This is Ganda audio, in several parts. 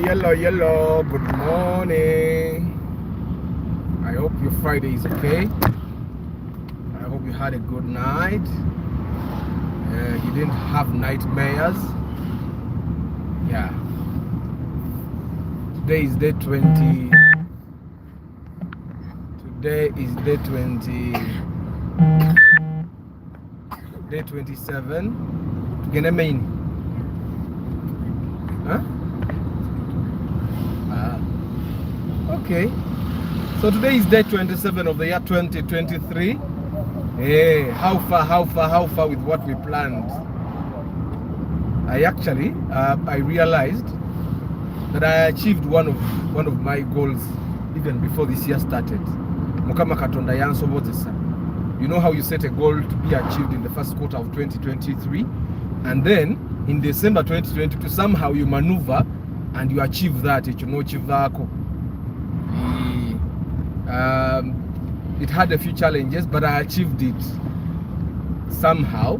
Yellow. Good morning. I hope your Friday is okay. I hope you had a good night. You didn't have nightmares. Yeah. Today is day 20. Today is day 20. Day 27. Gonna mean. Huh? Okay. So today is day 27 of the year 2023. Hey, how far with what we planned? I realized that I achieved one of my goals even before this year started. Mukama Katonda yansobozesa. You know how you set a goal to be achieved in the first quarter of 2023, and then in December 2022 somehow you maneuver and you achieve that. It had a few challenges, but I achieved it somehow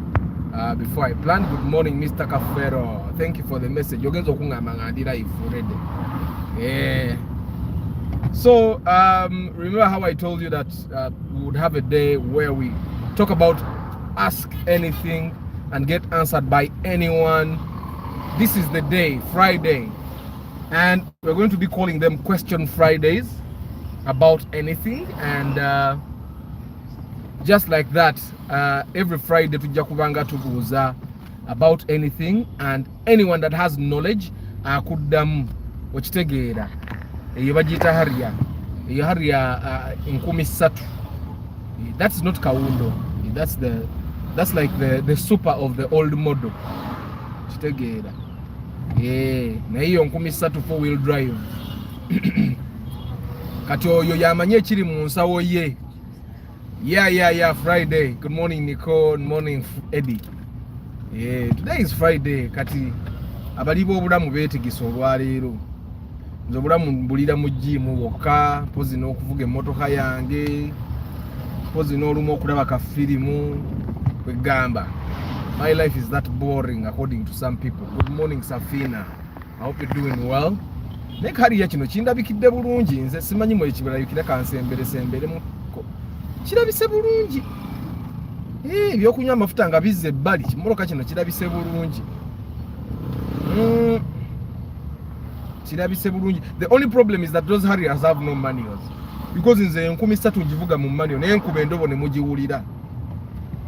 before I planned. Good morning, Mr. Kafero. Thank you for the message. Yeah. So remember how I told you that we would have a day where we talk about ask anything and get answered by anyone. This is the day, Friday, and we're going to be calling them Question Fridays, about anything. And just like that, every Friday tujja kubanga tubuuza about anything, and anyone that has knowledge akuddamu okitegeera. Eyo bagiyita harya. Eyo harya 13. That's not kawundo. That's like the super of the old model. Okitegeera. Yeah, naye eyo 13 4-wheel drive. Kati oyo yamanye ekiri mu nsawo ye. Yeah, Friday. Good morning, Nicole. Good morning, Eddie. Yeah, today is Friday. Kati abali b'obulamu beetigisa olwaleero. Nze obulamu mbulira mu gym wokka, pozi n'okuvuga emmotoka yange, pozi n'olumu okulaba ka firimu kwegamba. My life is that boring according to some people. Good morning, Safina. I hope you're doing well. Nek hariya kino kindabikidde bulungi, nze simanyi mwe kibalayukira kansembere muko. Kirabise bulungi. Ebyokunywa amafuta nga bizze ebbali, kimoloka kino kirabise bulungi. Kirabise bulungi. The only problem is that those harriers have no manuals. Because nze 13 ngivuga mu manual, naye nkuba endobo ne mugiwulira.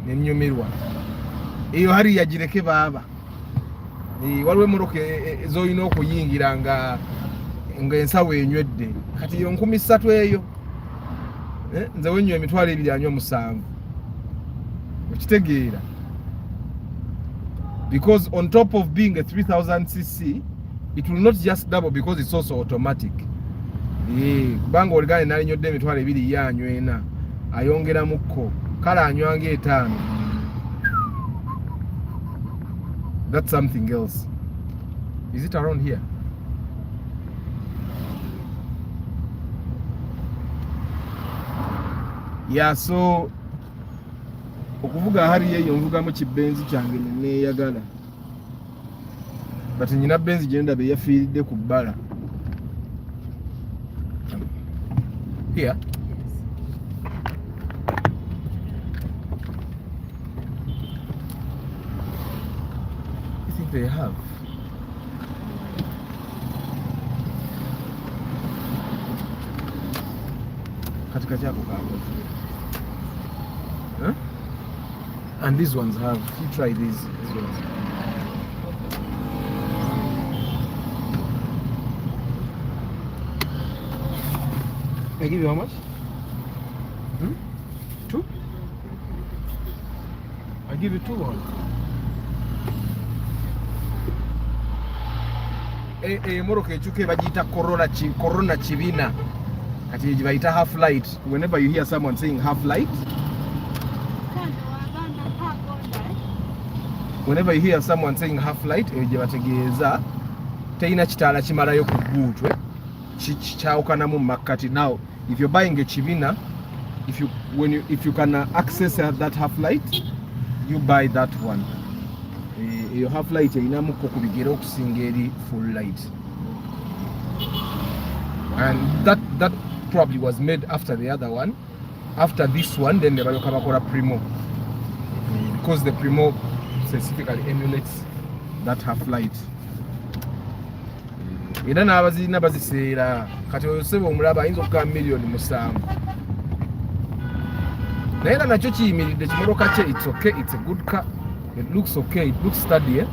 Ne nnyumirwa. Eyo harrier gireke baaba. Waliwo emmoloka ez'olina okuyingira nga ensawo enywedde. Kati yo 13 eyo. Nze wenywa emitwalo 207. Okitegeera. Because on top of being a 3000cc, it will not just double because it's also automatic. Kubanga oligane nalinnyodde emitwalo 2 yanywena. Ayongera mukko. Kale anywanga 5. That's something else. Is it around here? Yeah, so okuvuga hari yeyo nvugamu kibenzi kyange neeyagala. But nyina benzi gye ndabe yafiiridde ku bbala. Here? Yes. I think they have. Katika chako kago. Huh? And these ones have. You try these ones. I give you how much? 2? I give you 2 ones. Moroka echuke bagita corona chibina. Ati jibaita half light. Whenever you hear someone saying half light, whenever you hear someone saying half light, ejibategeeza teina kitala kimalayo ku bootwe. Chichaukanamu makati. Now, if you're buying a chibina, if you can access that half light, you buy that one. Your half light inamuko kubigera okusinga eri full light. and that probably was made after the other one. After this one, then the Bakora Primo, because the Primo specifically emulates that half-light. Era n'abazirina baziseera kati osebo omulaba ayinza okukaa miliyoni 7 naye era nakyo kiyimiridde kimotoka kye. It's okay, it's a good car, it looks okay, it looks sturdy,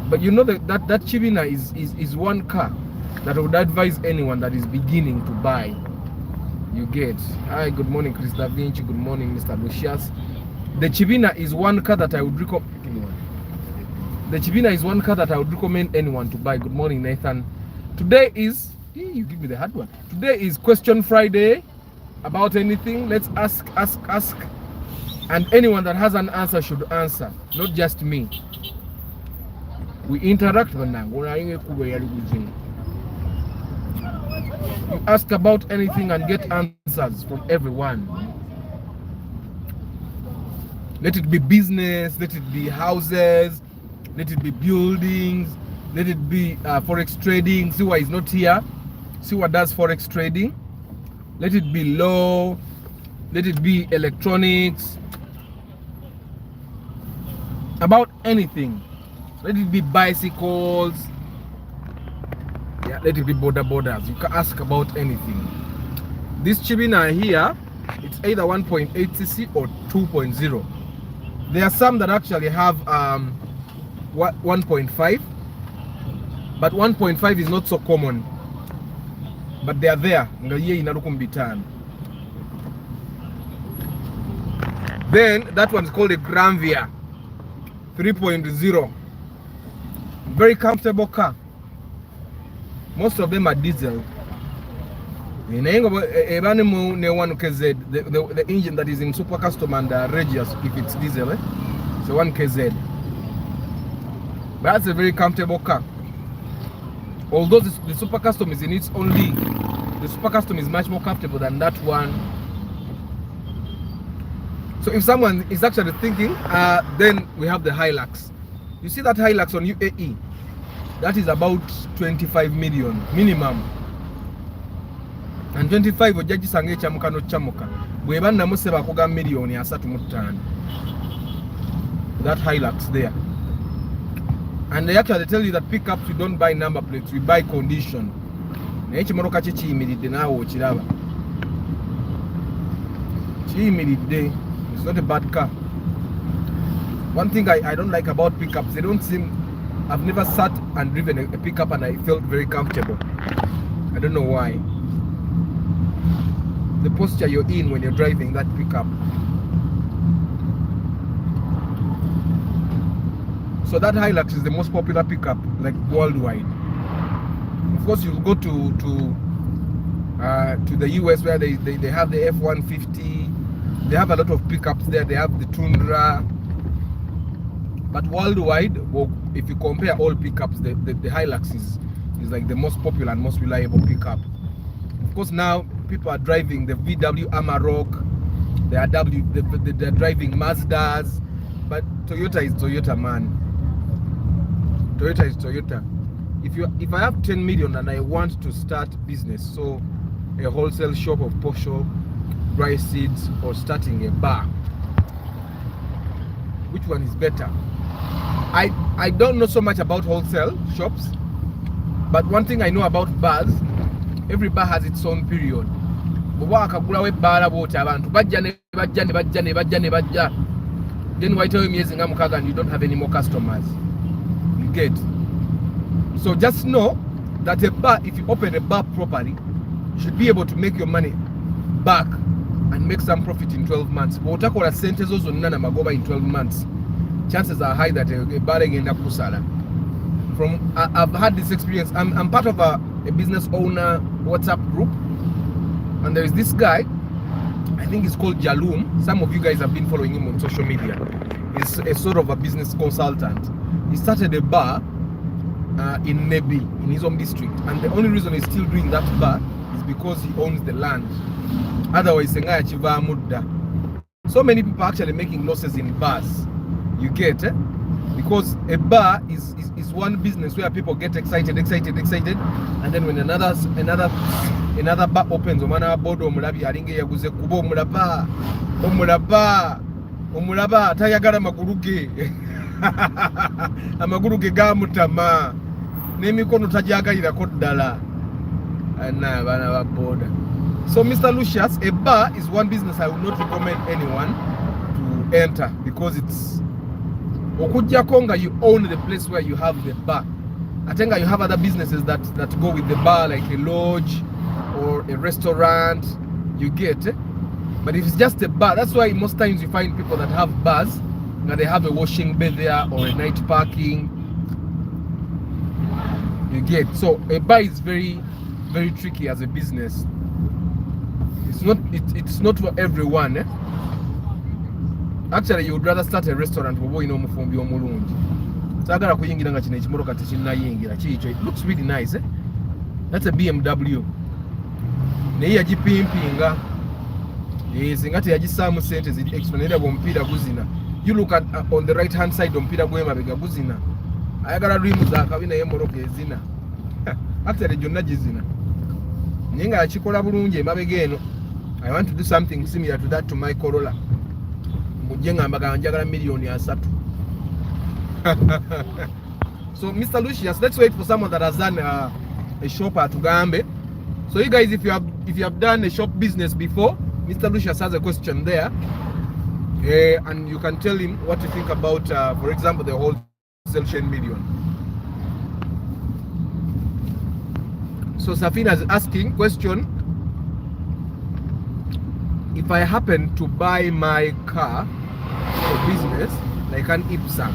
but you know that Chibina is one car that I would advise anyone that is beginning to buy. You get. Hi, good morning Chris Da Vinci, good morning Mr. Lucius. The Chibina is one car that I would recommend. The Chibina is one car that I would recommend anyone to buy. Good morning Nathan. Today is, you give me the hard one. Today is Question Friday. About anything, let's ask. And anyone that has an answer should answer, not just me. We interact with them. You ask about anything and get answers from everyone. Let it be business, let it be houses, let it be buildings, let it be forex trading. Siwa is not here. Siwa does forex trading. Let it be law, let it be electronics, about anything. Let it be bicycles, yeah, let it be borders. You can ask about anything. This Chibina here, it's either 1.8cc or 2.0. There are some that actually have 1.5, but 1.5 is not so common. But they are there. Then that one is called a Granvia 3.0. Very comfortable car. Most of them are diesel. The engine that is in Super Custom and Regius, if it's diesel, so 1KZ. But that's a very comfortable car. Although the Super Custom is in its own league, the Super Custom is much more comfortable than that one. So if someone is actually thinking, then we have the Hilux. You see that Hilux on UAE? That is about 25 million minimum. And 25 ojaji sange chamuka no chamuka. Bweba namuse bakoga million ya 35. That Hilux there. And they actually tell you that pickups, we don't buy number plates, we buy condition. It's not a bad car. One thing I don't like about pickups, they don't seem, I've never sat and driven a pickup and I felt very comfortable. I don't know why. The posture you're in when you're driving that pickup. So that Hilux is the most popular pickup, like worldwide. Of course, you'll go to the US where they have the F-150. They have a lot of pickups there. They have the Tundra. But worldwide, well, if you compare all pickups, the Hilux is like the most popular and most reliable pickup. Of course, now people are driving the VW Amarok. They're driving Mazdas. But Toyota is Toyota, man. Toyota is Toyota. If I have 10 million and I want to start business, so a wholesale shop of Porsche, dry seeds, or starting a bar, which one is better? I don't know so much about wholesale shops, but one thing I know about bars, every bar has its own period. Then why tell me and you don't have any more customers? You get. So just know that a bar, if you open a bar properly, you should be able to make your money back and make some profit in 12 months. But in 12 months, chances are high that a bar again kusala. I've had this experience. I'm part of a business owner WhatsApp group, and there is this guy. I think it's called Jalum. Some of you guys have been following him on social media. He's a sort of a business consultant. He started a bar in Nebi, in his home district. And the only reason he's still doing that bar is because he owns the land. Otherwise, so many people are actually making losses in bars. You get it? because a bar is one business where people get excited, and then when another bar opens, omwana bodo omulabi alinge yaguze kuba omulaba tayagala magulu ge amagulu ge gamutama n'emikono tajagalirako ddala abaana ba boda. So Mr. Lucius, a bar is one business I would not recommend anyone to enter, because it's okujja konga you own the place where you have the bar. I think you have other businesses that go with the bar, like a lodge or a restaurant, you get it. But if it's just a bar, that's why most times you find people that have bars and they have a washing bay there or a night parking, you get. So a bar is very, very tricky as a business. It's not for everyone. Actually, you would rather start a restaurant for ino mufumbi omulungi. Sagala kuyingira nga kino ekimotoka tekinnayingira kiikyo. It looks really nice. That's a BMW. Naye yagipimpinga. Singa teyagisaamu sente ziri extra naye omupiira guzina. You look at on the right hand side omupiira gw'emabega guzina. Ayagala rims akabi naye emmotoka ezina. Actually gyonna gizina. Naye nga yakikola bulungi emabega eno. I want to do something similar to that to my Corolla. Mujenga mbaga njagala milioni 3. So Mr. Lucius, let's wait for someone that has done a shop at Uganda. So you guys, if you have done a shop business before, Mr. Lucius has a question there, and you can tell him what you think about, for example, the wholesale chain million. So Safina is asking question: if I happen to buy my car for business, like an Ipsam,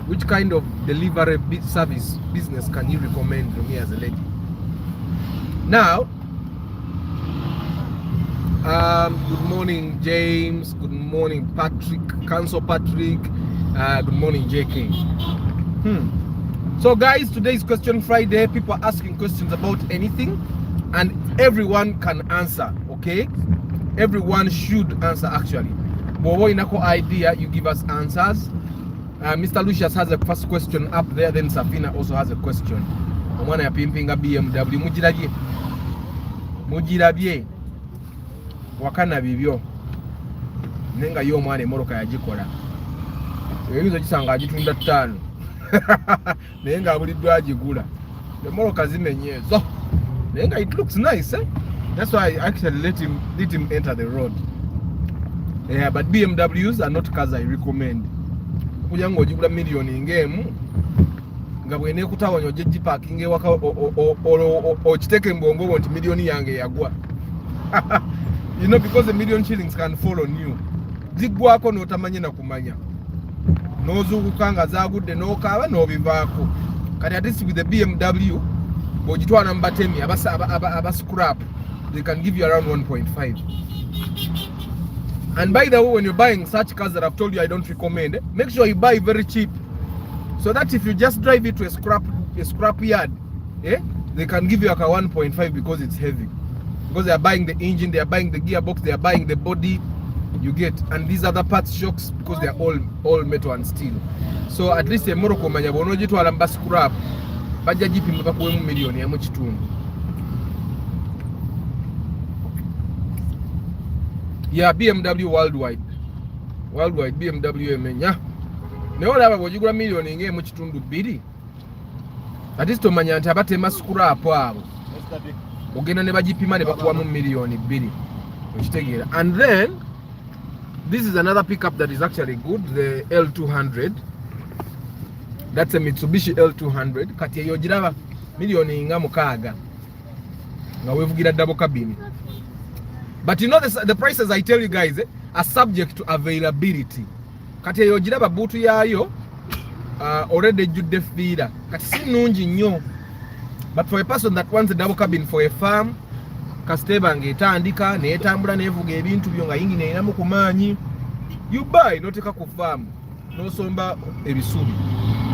which kind of delivery service business can you recommend to me as a lady? Now, good morning, James. Good morning, Patrick. Council Patrick. Good morning, JK. So, guys, today's Question Friday. People are asking questions about anything, and everyone can answer. Okay, everyone should answer actually. Bobo inako idea, you give us answers. Mr. Lucius has a first question up there. Then Safina also has a question. Omwana ya pimpinga BMW. Mujirabye. Wakana bibyo nenga yo mwana emoroka yagikola ebizo kisanga agitunda 5 nenga buliddwa agigula emoroka zimenyezo nenga it looks nice, eh? That's why I actually let him enter the road. Yeah, but BMWs are not cars I recommend. Kuja ng'ogigula milioni ngemu nga bwene kutawanyo jeji parking ewaka o kiteke mbongo nti milioni yange yagwa. You know, because a million shillings can fall on you. Zigwako notamanye na kumanya. Nozukukanga zagudde nokaaba nobivaako. Kati at least with the BMW, bw'ogitwala mbatemi aba scrap, they can give you around 1.5. And by the way, when you're buying such cars that I've told you I don't recommend, make sure you buy very cheap, so that if you just drive it to a scrap yard, they can give you like a 1.5 because it's heavy. Because they are buying the engine, they are buying the gearbox, they are buying the body, you get, and these other parts shocks because they are all metal and steel. So at least a Morocco manya bonoji to alamba scrap baja jipi mbaka kuwe milioni ya mochitundu. Yeah, BMW worldwide BMW emenya neola aba bojigula milioni nge mochitundu 2 at least omanya nti abatema scrap abo ogenda ne bagipima ne bakuwa mu milioni 2 okitegeera. And then this is another pickup that is actually good, the L200. That's a Mitsubishi L200. Kati eyo giraba milioni nga 6 nga wevugira double cabin. But you know the prices I tell you guys are subject to availability. Kati eyo giraba bootu yayo already judde feeder. Kati si nungi nnyo. But for a person that wants a double cabin for a farm, kasiteba ng'etandika n'etambula n'evuga ebintu byo nga yingine erinamu ku maanyi, you buy n'oteka ku farm n'osomba ebisubi,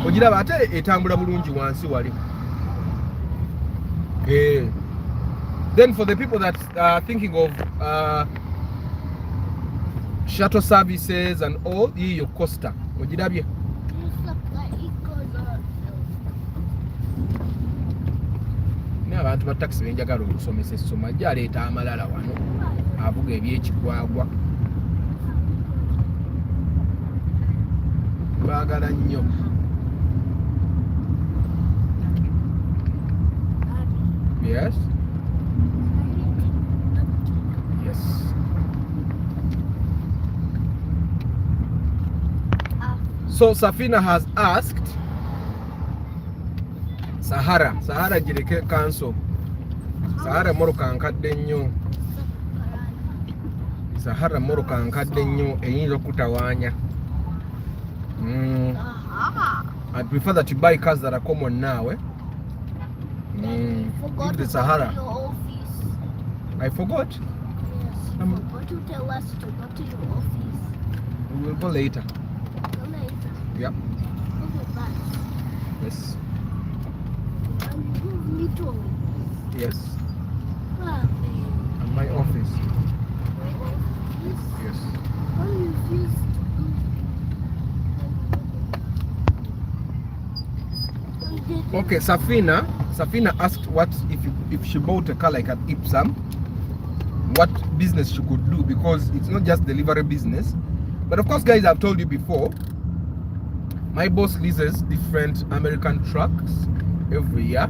ogiraba ate etambula bulungi wansi wali. Then for the people that are thinking of shuttle services and all, yiyo Costa ogirabye abantu ba taxi benjagala okusomesa essoma ajja aleeta amalala wano avuga ebyekigwagwa baagala nnyo. Yes. Yes. So Safina has asked Sahara gireke cancel. Sahara moroka nkadde nnyo. Sahara moroka nkadde nnyo eyinza okutawaanya. I prefer that you buy cars that are common now. If the Sahara. I forgot. Yes, you forgot to tell us to go to your office. We will go later. Go later. Yep. Okay, bye. Yes. And you need to. Yes. At my office. my office? Yes. I refuse to. Okay, Safina asked what if she bought a car like an Ipsum, what business she could do, because it's not just delivery business. But of course, guys, I've told you before, my boss leases different American trucks every year.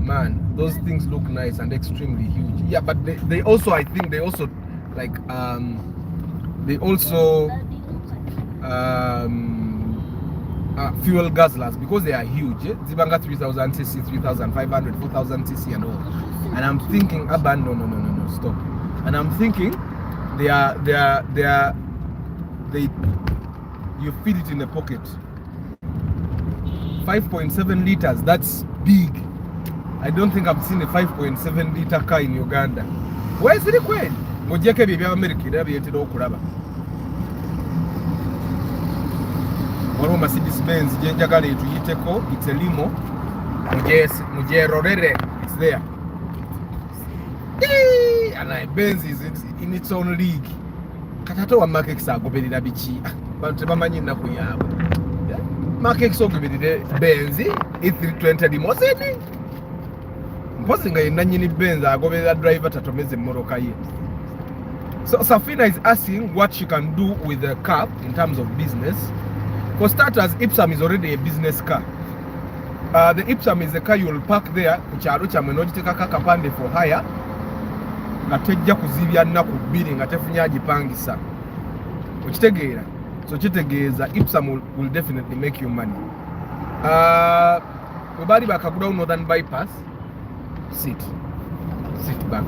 Man, those things look nice and extremely huge. Yeah, but they also, I think they also like fuel guzzlers, because they are huge. Zibanga 3000 cc, 3500, 4000 cc and all. And I'm thinking, no, stop. And I'm thinking you feed it in the pocket. 5.7 liters, that's big. I don't think I've seen a 5.7 liter car in Uganda. Where is it going? Mujeke bibi America byetero okulaba. Waliwo Mercedes Benz jenjagala etuyiteko, it's a limo. Mujerorere, it's there. And Benz is in its own league. Katato wa market agoberera biki. Bantu bamanyi naku yaabwe. Market ogoberera Benz E320 limousine. Mpozi nga yenanyini Benz agoberera driver tatomeze mmoroka ye. So Safina is asking what she can do with the car in terms of business. For starters, Ipsum is already a business car. The Ipsum is a car you will park there, kukyalo kyamwe n'ogiteekako akapande for hire, nga tejja kuzibya nnaku bbiri nga tefunye agipangisa. Okitegeera? So kitegeeza Ipsum will definitely make you money. Bwe baali bakagulawo Northern Bypass, sit back.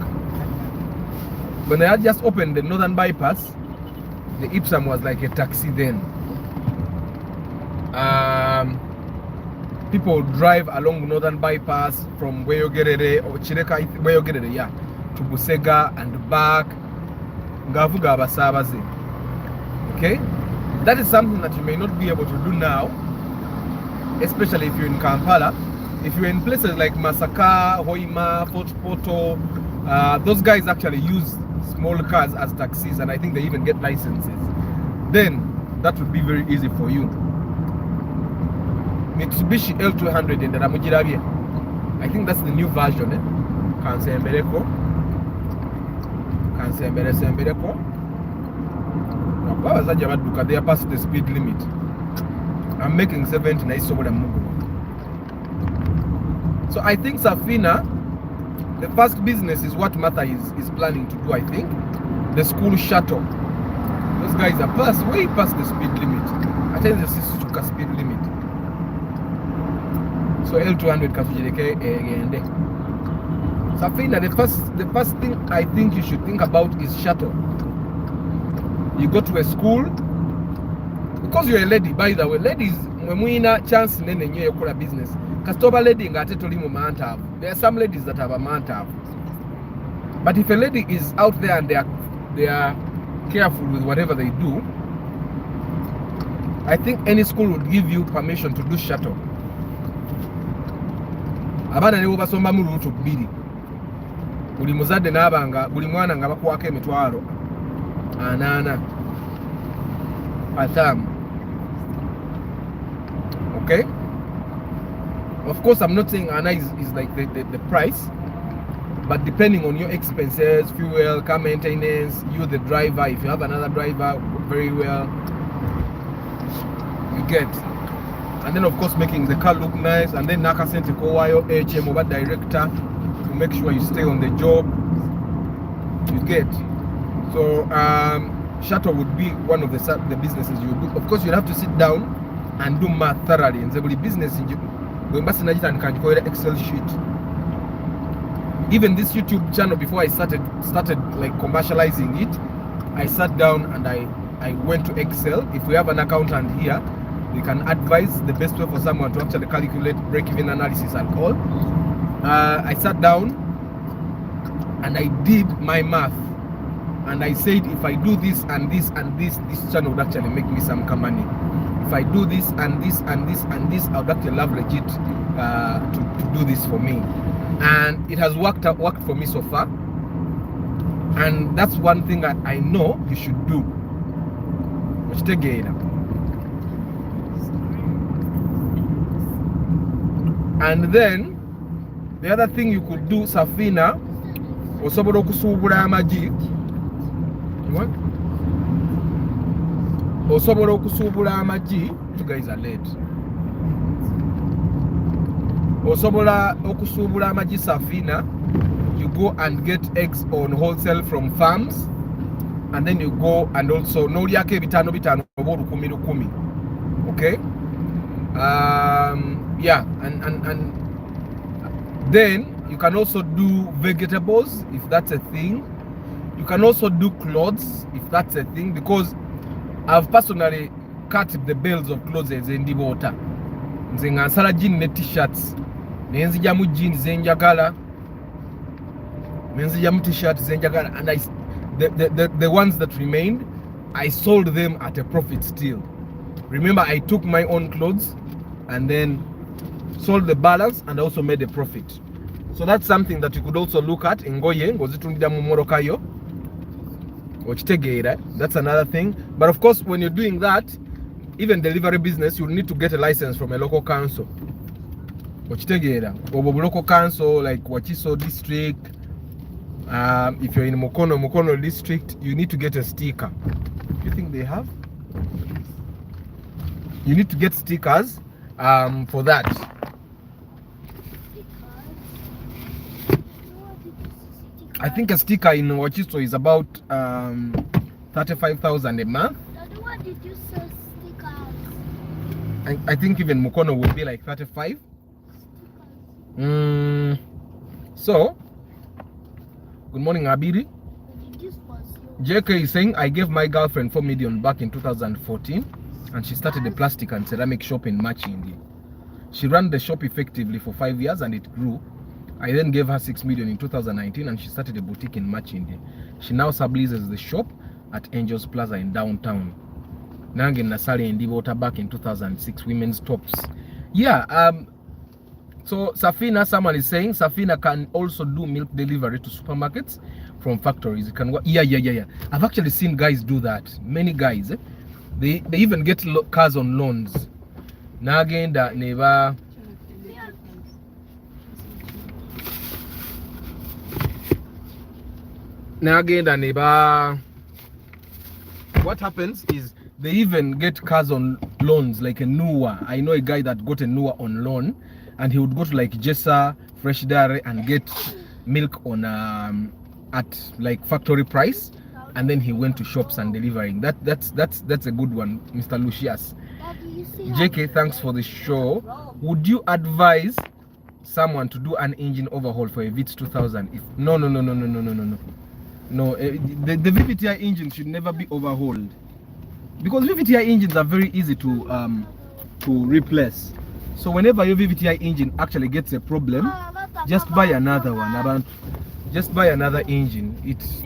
When they had just opened the Northern Bypass, the Ipsum was like a taxi then. People drive along Northern Bypass from Weyogerere or Chireka Weyogerere, yeah, to Busega and back. Ngavuga abasabaze. Okay? That is something that you may not be able to do now, especially if you're in Kampala. If you're in places like Masaka, Hoima, Fort Poto, those guys actually use small cars as taxis, and I think they even get licenses. Then that would be very easy for you. Mitsubishi L200 in the Ramujirabia. I think that's the new version. Kansembereko. They are past the speed limit. I'm making 70 na iso boda mugu. So I think Safina, the first business is what Martha is planning to do, I think. The school shuttle. Those guys are way past the speed limit. I tell you the Suzuka speed limit. So L200 kasujireke egende. Safina, the first thing I think you should think about is shuttle. You go to a school, because you're a lady, by the way, ladies, mwina chance nene nyo yokola business. Kastoba lady ngate toli mu mantavu. There are some ladies that have a mantavu. But if a lady is out there and they are careful with whatever they do, I think any school would give you permission to do shuttle. Abana nibo basomba mu lutu bbiri. Buli muzadde n'abanga, buli mwana nga bakwako emitwalo 8 atamu. Okay? Of course, I'm not saying Anna is like the price, but depending on your expenses, fuel, car maintenance, you the driver, if you have another driver, very well, you get. And then of course making the car look nice, and then Naka sent a co-wire HM over director to make sure you stay on the job, you get. So shuttle would be one of the businesses you do. Of course, you'll have to sit down and do math thoroughly. And the business going back to can Excel sheet. Even this YouTube channel, before I started like commercializing it, I sat down and I went to Excel. If we have an accountant here, they can advise the best way for someone to actually calculate break-even analysis and all. I sat down and I did my math. And I said, if I do this and this and this channel would actually make me some money. If I do this and this and this and this, I would actually leverage it to do this for me. And it has worked for me so far. And that's one thing that I know you should do. And then the other thing you could do, Safina, osobola okusubula amagi. What? Osobola okusubula amagi. You guys are late. Osobola okusubula amagi, Safina. You go and get eggs on wholesale from farms, and then you go and also noliake bitano oba lukumi. Okay. Yeah, and then you can also do vegetables if that's a thing. You can also do clothes if that's a thing, because I've personally cut the bales of clothes in the water. Nze nga nsala jeans ne t-shirts, nenzijamu jeans zenjagala, nenzijamu t-shirts zenjagala, and the ones that remained, I sold them at a profit still. Remember, I took my own clothes and then sold the balance and also made a profit. So that's something that you could also look at. Ngoye ngozitundira mu morokayo. That's another thing. But of course, when you're doing that, even delivery business, you need to get a license from a local council. Local council like Wachiso district. If you're in Mukono district, you need to get a sticker. Do you think they have? You need to get stickers for that. I think a sticker in Wachiso is about 35,000 a month. Daddy, what did you say stickers? I think even Mukono will be like 35. So, good morning, Abiri. JK is saying, I gave my girlfriend 4 million back in 2014, and she started a plastic and ceramic shop in Machindi. She ran the shop effectively for 5 years and it grew. I then gave her 6 million in 2019 and she started a boutique in Machindi. She now subleases the shop at Angels Plaza in downtown. Nange Nasali and Divota back in 2006, women's tops. Yeah, so Safina, someone is saying Safina can also do milk delivery to supermarkets from factories. It can work. Yeah. I've actually seen guys do that. Many guys, they even get cars on loans. Nagenda never. Nagenda never. What happens is they even get cars on loans, like a Nua. I know a guy that got a Nua on loan, and he would go to like Jessa Fresh Dairy and get milk on at like factory price, and then he went to shops and delivering. That's a good one, Mr. Lucius. JK, thanks for the show. Would you advise someone to do an engine overhaul for a VITS 2000? If no, the VVTI engine should never be overhauled, because VVTI engines are very easy to replace. So whenever your VVTI engine actually gets a problem, just buy another one. Just buy another engine. It's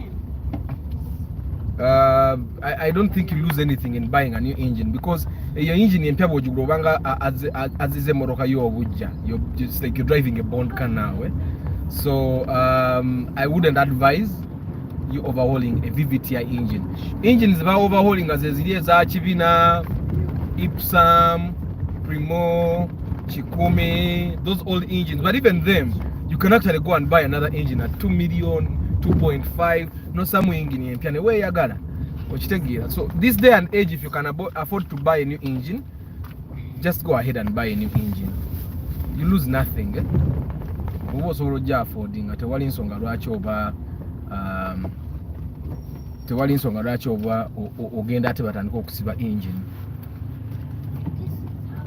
I don't think you lose anything in buying a new engine, because your engine in Pabo Jugrovanga as is a Morokayo Wuja. You're just like you're driving a Bond car now. So I wouldn't advise you overhauling a VVTI engine. Engines about overhauling as a Chivina, Ipsam, Primo, Chikumi, those old engines. But even them, you can actually go and buy another engine at 2 million, 2.5. No, some engine in Piane. Where you gonna? So this day and age, if you can afford to buy a new engine, just go ahead and buy a new engine. You lose nothing. Was already affording at a walling song oba tewali nsonga lwaki oba ogenda ate batandika okusiba engine.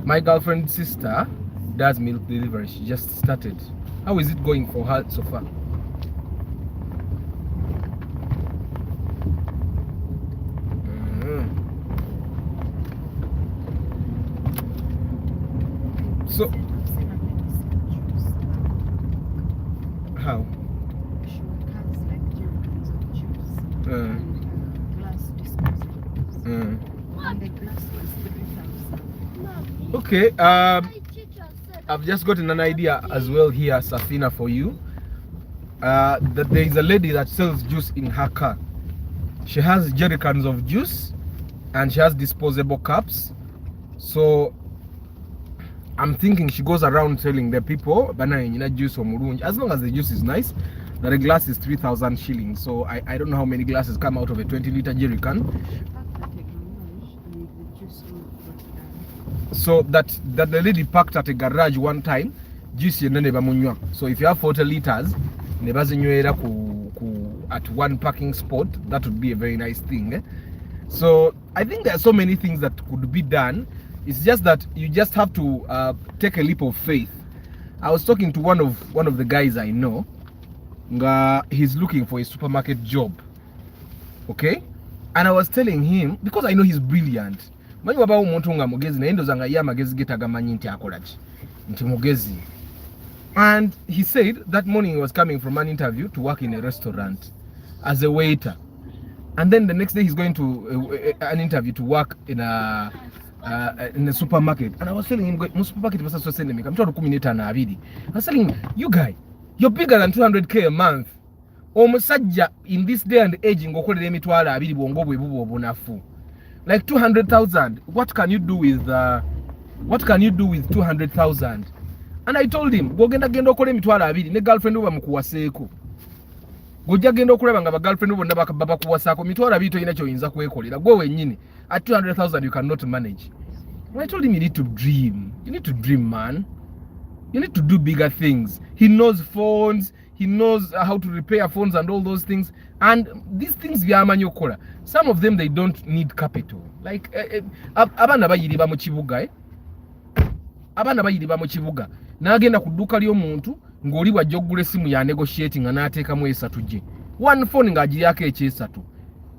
My girlfriend's sister does milk delivery. She just started. How is it going for her so far? So how? And the glass was 3,000. Okay, I've just gotten an idea as well here, Safina, for you. That there is a lady that sells juice in her car. She has jerry cans of juice and she has disposable cups. So I'm thinking she goes around telling the people, banana juice or murunji, as long as the juice is nice, that a glass is 3,000 shillings. So I don't know how many glasses come out of a 20-liter jerry can. So that the lady parked at a garage one time, juice so if you have 40 liters, at one parking spot, that would be a very nice thing. So I think there are so many things that could be done. It's just that you just have to take a leap of faith. I was talking to one of the guys I know. He's looking for a supermarket job. Okay? And I was telling him, because I know he's brilliant. And he said that morning he was coming from an interview to work in a restaurant as a waiter. And then the next day he's going to an interview to work in a supermarket. And I was telling him, supermarket was also sending me. I'm trying to communicate. I was telling him, you guy, you're bigger than 200k a month. Omusajja in this day and age ngokolera emitwalo abiri bwongo bwe bubo obunafu. Like 200,000. What can you do with 200,000? And I told him, gogenda genda okola emitwalo abiri ne girlfriend oba mukuwaseeko. Gojja genda okulaba nga ba girlfriend bonna baba kuwasaako mitwalo abiri toyina kyoyinza kwekolera. Gwe wennyini at 200,000 you cannot manage. When I told him you need to dream. You need to dream, man. You need to do bigger things. He knows phones. He knows how to repair phones and all those things. And these things byamanyokola. Some of them they don't need capital. Like abana bayiriba mu kibuga abana bayiriba mu kibuga n'agenda ku dduuka ly'omuntu ng'oli bw'ajja okugula essimu ya negotiating nga n'ateekamu esatu gye. One phone ng'agiriyako ekyesatu.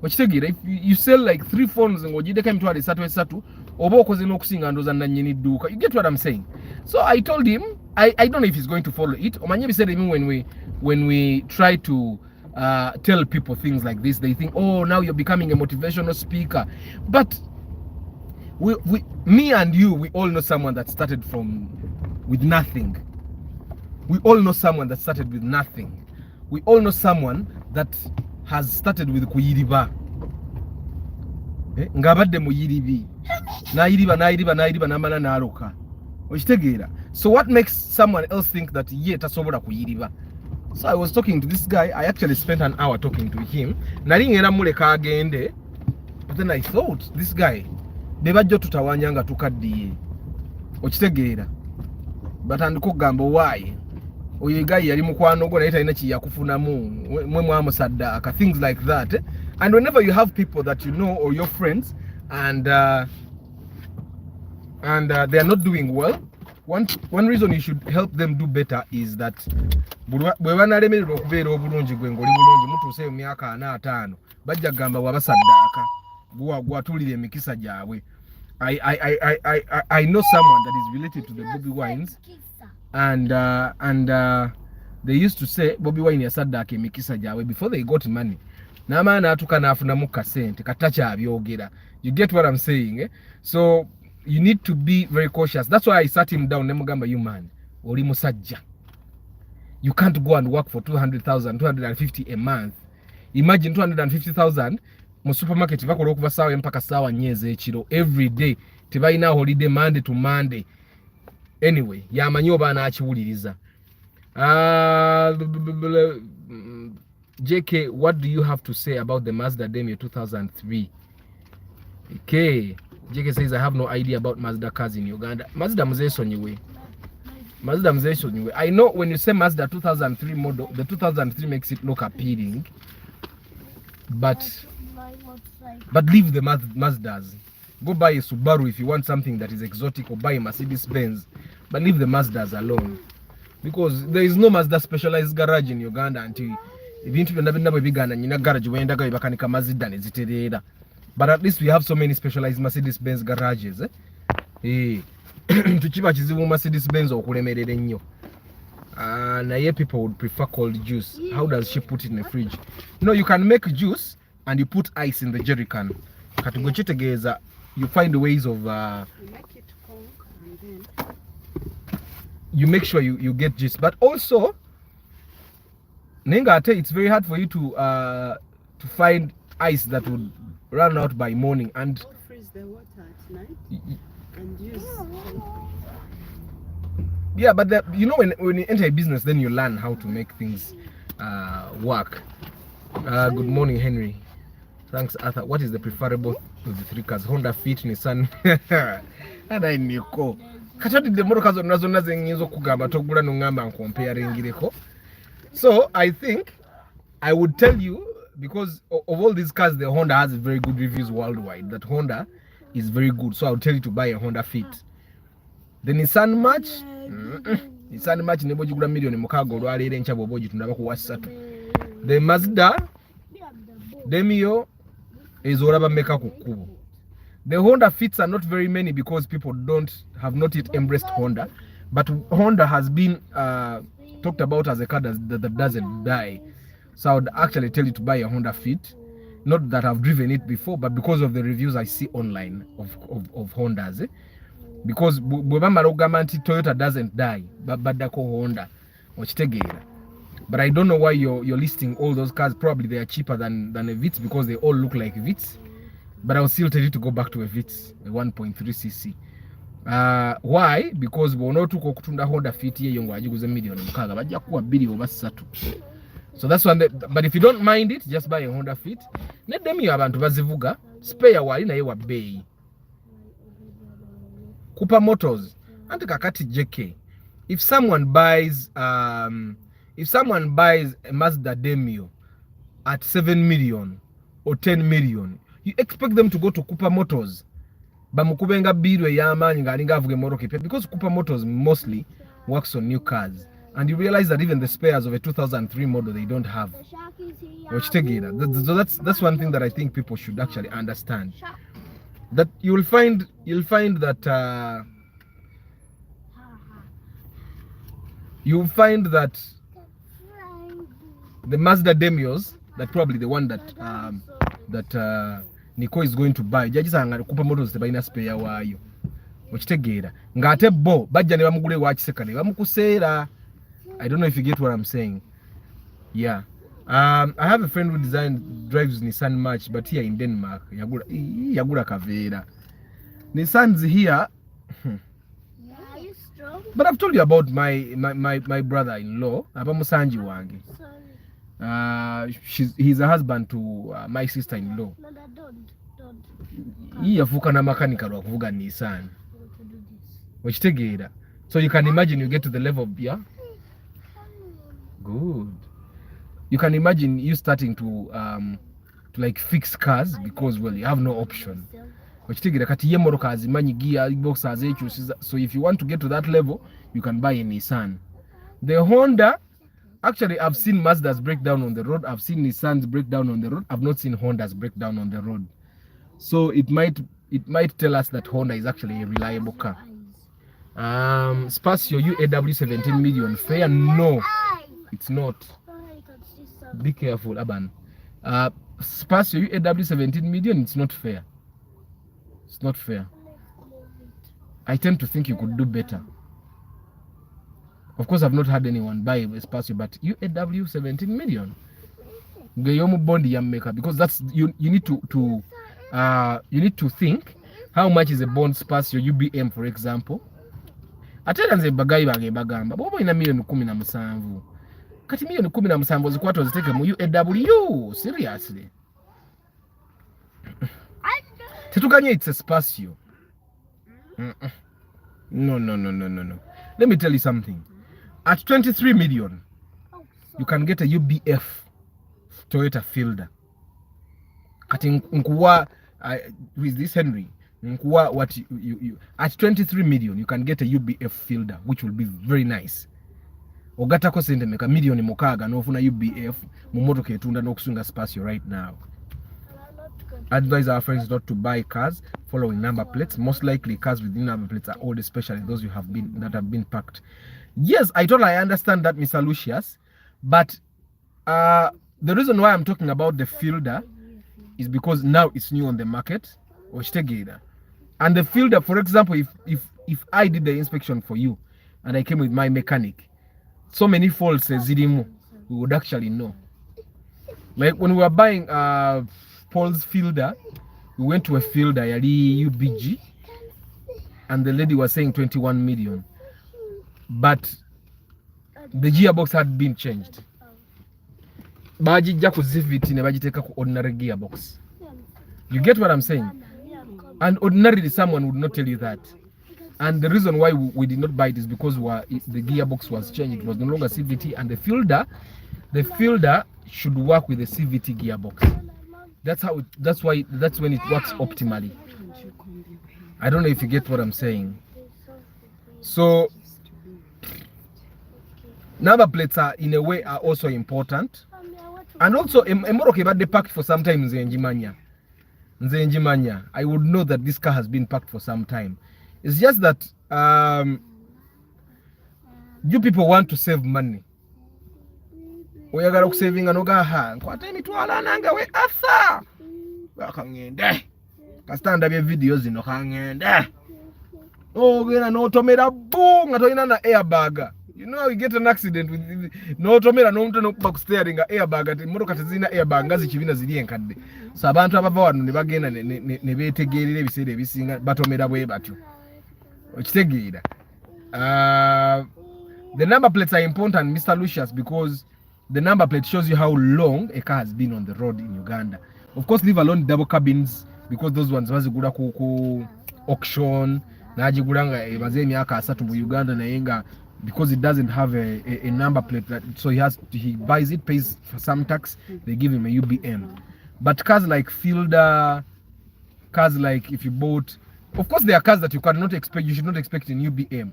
Okitegeera, if you sell like 3 phones ng'ogiddeko emitwalo esatu oba okoze n'okusinga ndooza nannyini dduuka. You get what I'm saying? So I told him, I don't know if he's going to follow it. Omanye biseera ebimu when we try to tell people things like this, they think, oh, now you're becoming a motivational speaker. But me and you, we all know someone that started with nothing. We all know someone that started with nothing. We all know someone that has started with kuyiriba. Ngabadde muyiribi. Nairiba namala naruka. Okitegeera. So what makes someone else think that ye tasobola kuyiriba? So I was talking to this guy. I actually spent an hour talking to him. Nali ngera muleka agende. But then I thought, this guy, bebajjo tutawanyanga tukaddiye. Okitegeera. But andikugamba why? Oyo guy yali mukwano gwo naye talina kiyakufunamu mwe mwamusaddaka, things like that. And whenever you have people that you know or your friends and they are not doing well, one reason you should help them do better is that bwe banalemererwa okubeera obulungi gwe ng'oli bulungi mutuuse mu myaka 4-5 bajja gamba wabasaddaka gwatulira emikisa gyabwe. I know someone that is related to the Bobby Wines and they used to say Bobby Wine yasaddaka emikisa gyabwe before they got money. N'amaana atuka n'afunamu kasente kattakyabyogera. You get what I'm saying? So you need to be very cautious. That's why I sat him down. Nemugamba, you man, oli musajja. You can't go and work for 200,000, 250 a month. Imagine 250,000 mu supermarket bakola okuva saawa mpaka saawa nnyezi ekiro every day. Tebalina holiday Monday to Monday. anyway yamanyi oba anakiwuliriza. JK, what do you have to say about the Mazda Demio 2003? Okay, JK says I have no idea about Mazda cars in Uganda. Mazda mzesonyiwe. I know when you say Mazda 2003 model, the 2003 makes it look appealing, but leave the Mazdas. Go buy a Subaru if you want something that is exotic, or buy a Mercedes Benz, but leave the Mazdas alone, because there is no Mazda specialized garage in Uganda until ibintu byonna bwe bigana nyina garage wendaga bakanika Mazda neziterera. But at least we have so many specialized Mercedes Benz garages. Tukiba kizibu Mercedes Benz okulemerera ennyo. Naye people would prefer cold juice. How does she put it in the fridge? No, you can make juice and you put ice in the jerry can. Katugo kitegeeza, you find ways of You make it cold and then you make sure you get juice. But also Nenga, it's very hard for you to find ice that would run out by morning, and freeze the water at night and use. Yeah, but you know, when you enter a business, then you learn how to make things work. Good morning, Henry. Thanks, Arthur. What is the preferable of the three cars? Honda Fit, Nissan. Ada niko. Kachati the motor cars nazo zenyezo kugamba togula nungamba comparingireko. So I think I would tell you, because of all these cars, the Honda has very good reviews worldwide. That Honda is very good. So I would tell you to buy a Honda Fit. The Nissan March, Nissan March nebo jigula million mukago olwaleero ncha bwoba ogitunda ku wasatu. The Mazda Demio is olaba meka ku kkubo. The Honda Fits are not very many because people have not yet embraced Honda, but Honda has been talked about as a car that doesn't die. So I would actually tell you to buy a Honda Fit. Not that I've driven it before, but because of the reviews I see online of Hondas. Because Toyota doesn't die, but Honda. But I don't know why you're listing all those cars. Probably they are cheaper than a Vitz because they all look like Vitz. But I'll still tell you to go back to a Vitz, a 1.3cc. Why? Because bonotuko kutunda Honda Fit ye yongo ajiguze million mukaga bajja kuwa billion basatu. So that's one. But if you don't mind it, just buy a Honda Fit. Let them you abantu bazivuga spare wali na ye wa bei. Kupa Motors anti kakati JK. If someone buys a Mazda Demio at 7 million or 10 million, you expect them to go to Kupa Motors. Bamukubenga bidwe yamanyi ngalinga avuge moroke, because Kupa Motors mostly works on new cars, and you realize that even the spares of a 2003 model they don't have. So that's one thing that I think people should actually understand. That you'll find that the Mazda Demios, that probably the one that Nico is going to buy, jagisanga Kupa Motors tebalina spare waayo. Okitegeera ngate bo bajja ne bamugule wa kisekane bamukuseera. I don't know if you get what I'm saying. Yeah. I have a friend who drives Nissan March, but here in Denmark yagula kaveera. Nissan's here. But I've told you about my brother-in-law, Aba Musanji wange. He's a husband to my sister-in-law. No, don't. Yafuka na makanika lwa kuvuga Nissan. Okitegeera. So you can imagine you get to the level of, yeah? Good. You can imagine you starting to like fix cars because, well, you have no option. Okitegeera kati ye moroka azimanyi gear box azekyusiza. So if you want to get to that level, you can buy a Nissan. The Honda, actually I've seen Mazdas break down on the road. I've seen Nissans break down on the road. I've not seen Hondas break down on the road. So it might tell us that Honda is actually a reliable car. Spacio UAW 17 million fair? No, it's not. Be careful, Aban. Spacio UAW 17 million, it's not fair. It's not fair. I tend to think you could do better. Of course, I've not had anyone buy a Spacio, but UAW 17 million. Bondi Yammaker, because that's you need to think how much is a bond Spacio UBM, for example. ate era nze bagayi bange bagamba bw'oba olina million 17 kati million 17 ozikwata oziteeke mu UAW seriously tetuganye it's a spatio. No. Let me tell you something. At 23 million, you can get a UBF Toyota Fielder. At Nkuwa, with this Henry, Nkuwa, what you at 23 million, you can get a UBF Fielder, which will be very nice. Ogata ko sente meka million mokaga no funa UBF mu motoka etunda n'okusunga spatio right now. Advise our friends not to buy cars following number plates. Most likely cars with number plates are old, especially those have been packed. Yes, I totally understand that, Mr. Lucius, but the reason why I'm talking about the Fielder is because now it's new on the market. And the Fielder, for example, if I did the inspection for you and I came with my mechanic, so many faults we would actually know. Like when we were buying Paul's Fielder, we went to a Fielder, yali UBG, and the lady was saying 21 million. But the gearbox had been changed. Bajijja ku ZVT ne bagiteka ku ordinary gearbox. You get what I'm saying? And ordinarily someone would not tell you that. And the reason why we did not buy it is because the gearbox was changed. It was no longer CVT, and the Fielder should work with the CVT gearbox. That's when it works optimally. I don't know if you get what I'm saying. So number plates are in a way are also important. And also Emoroke but they packed for some time Nze Njimanya. I would know that this car has been packed for some time. It's just that you people want to save money. Oyagala okusavinga nogaha nkwata emitwala nanga we asa bakangende kasita ndabye video zino kangende ogenda n'otomera nga tolina na airbag. You know you get an accident with n'otomera n'omuntu n'okuba ku steering nga airbag ati motoka tezina airbag nga zikibina ziri enkadde. So abantu abava wano ne bagenda ne beetegeerera ebiseera ebisinga batomera bwe batyo okitegeera. The number plates are important, Mr. Lucius, because the number plate shows you how long a car has been on the road in Uganda. Of course, leave alone double cabins, because those ones bazigula ku auction najigula nga baze emyaka 3 mu Uganda nayenga, because it doesn't have a number plate, so he buys it, pays for some tax, they give him a UBM. But cars like Fielder, cars like if you bought, of course there are cars that you should not expect in UBM.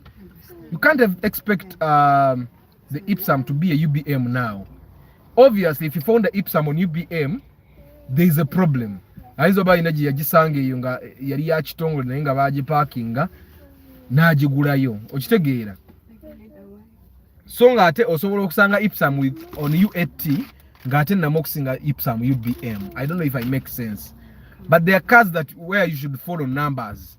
You can't expect the Ipsum to be a UBM now. Obviously, if you found the Ipsum on UBM, there is a problem. Aizoba inaji yagisange yunga yali ya kitongo nayenga baji parkinga najigulayo okitegeera. So nga ate osobola okusanga Ipsum on U80 nga ate namokusinga Ipsum UBM. I don't know if I make sense, but there are cars where you should follow numbers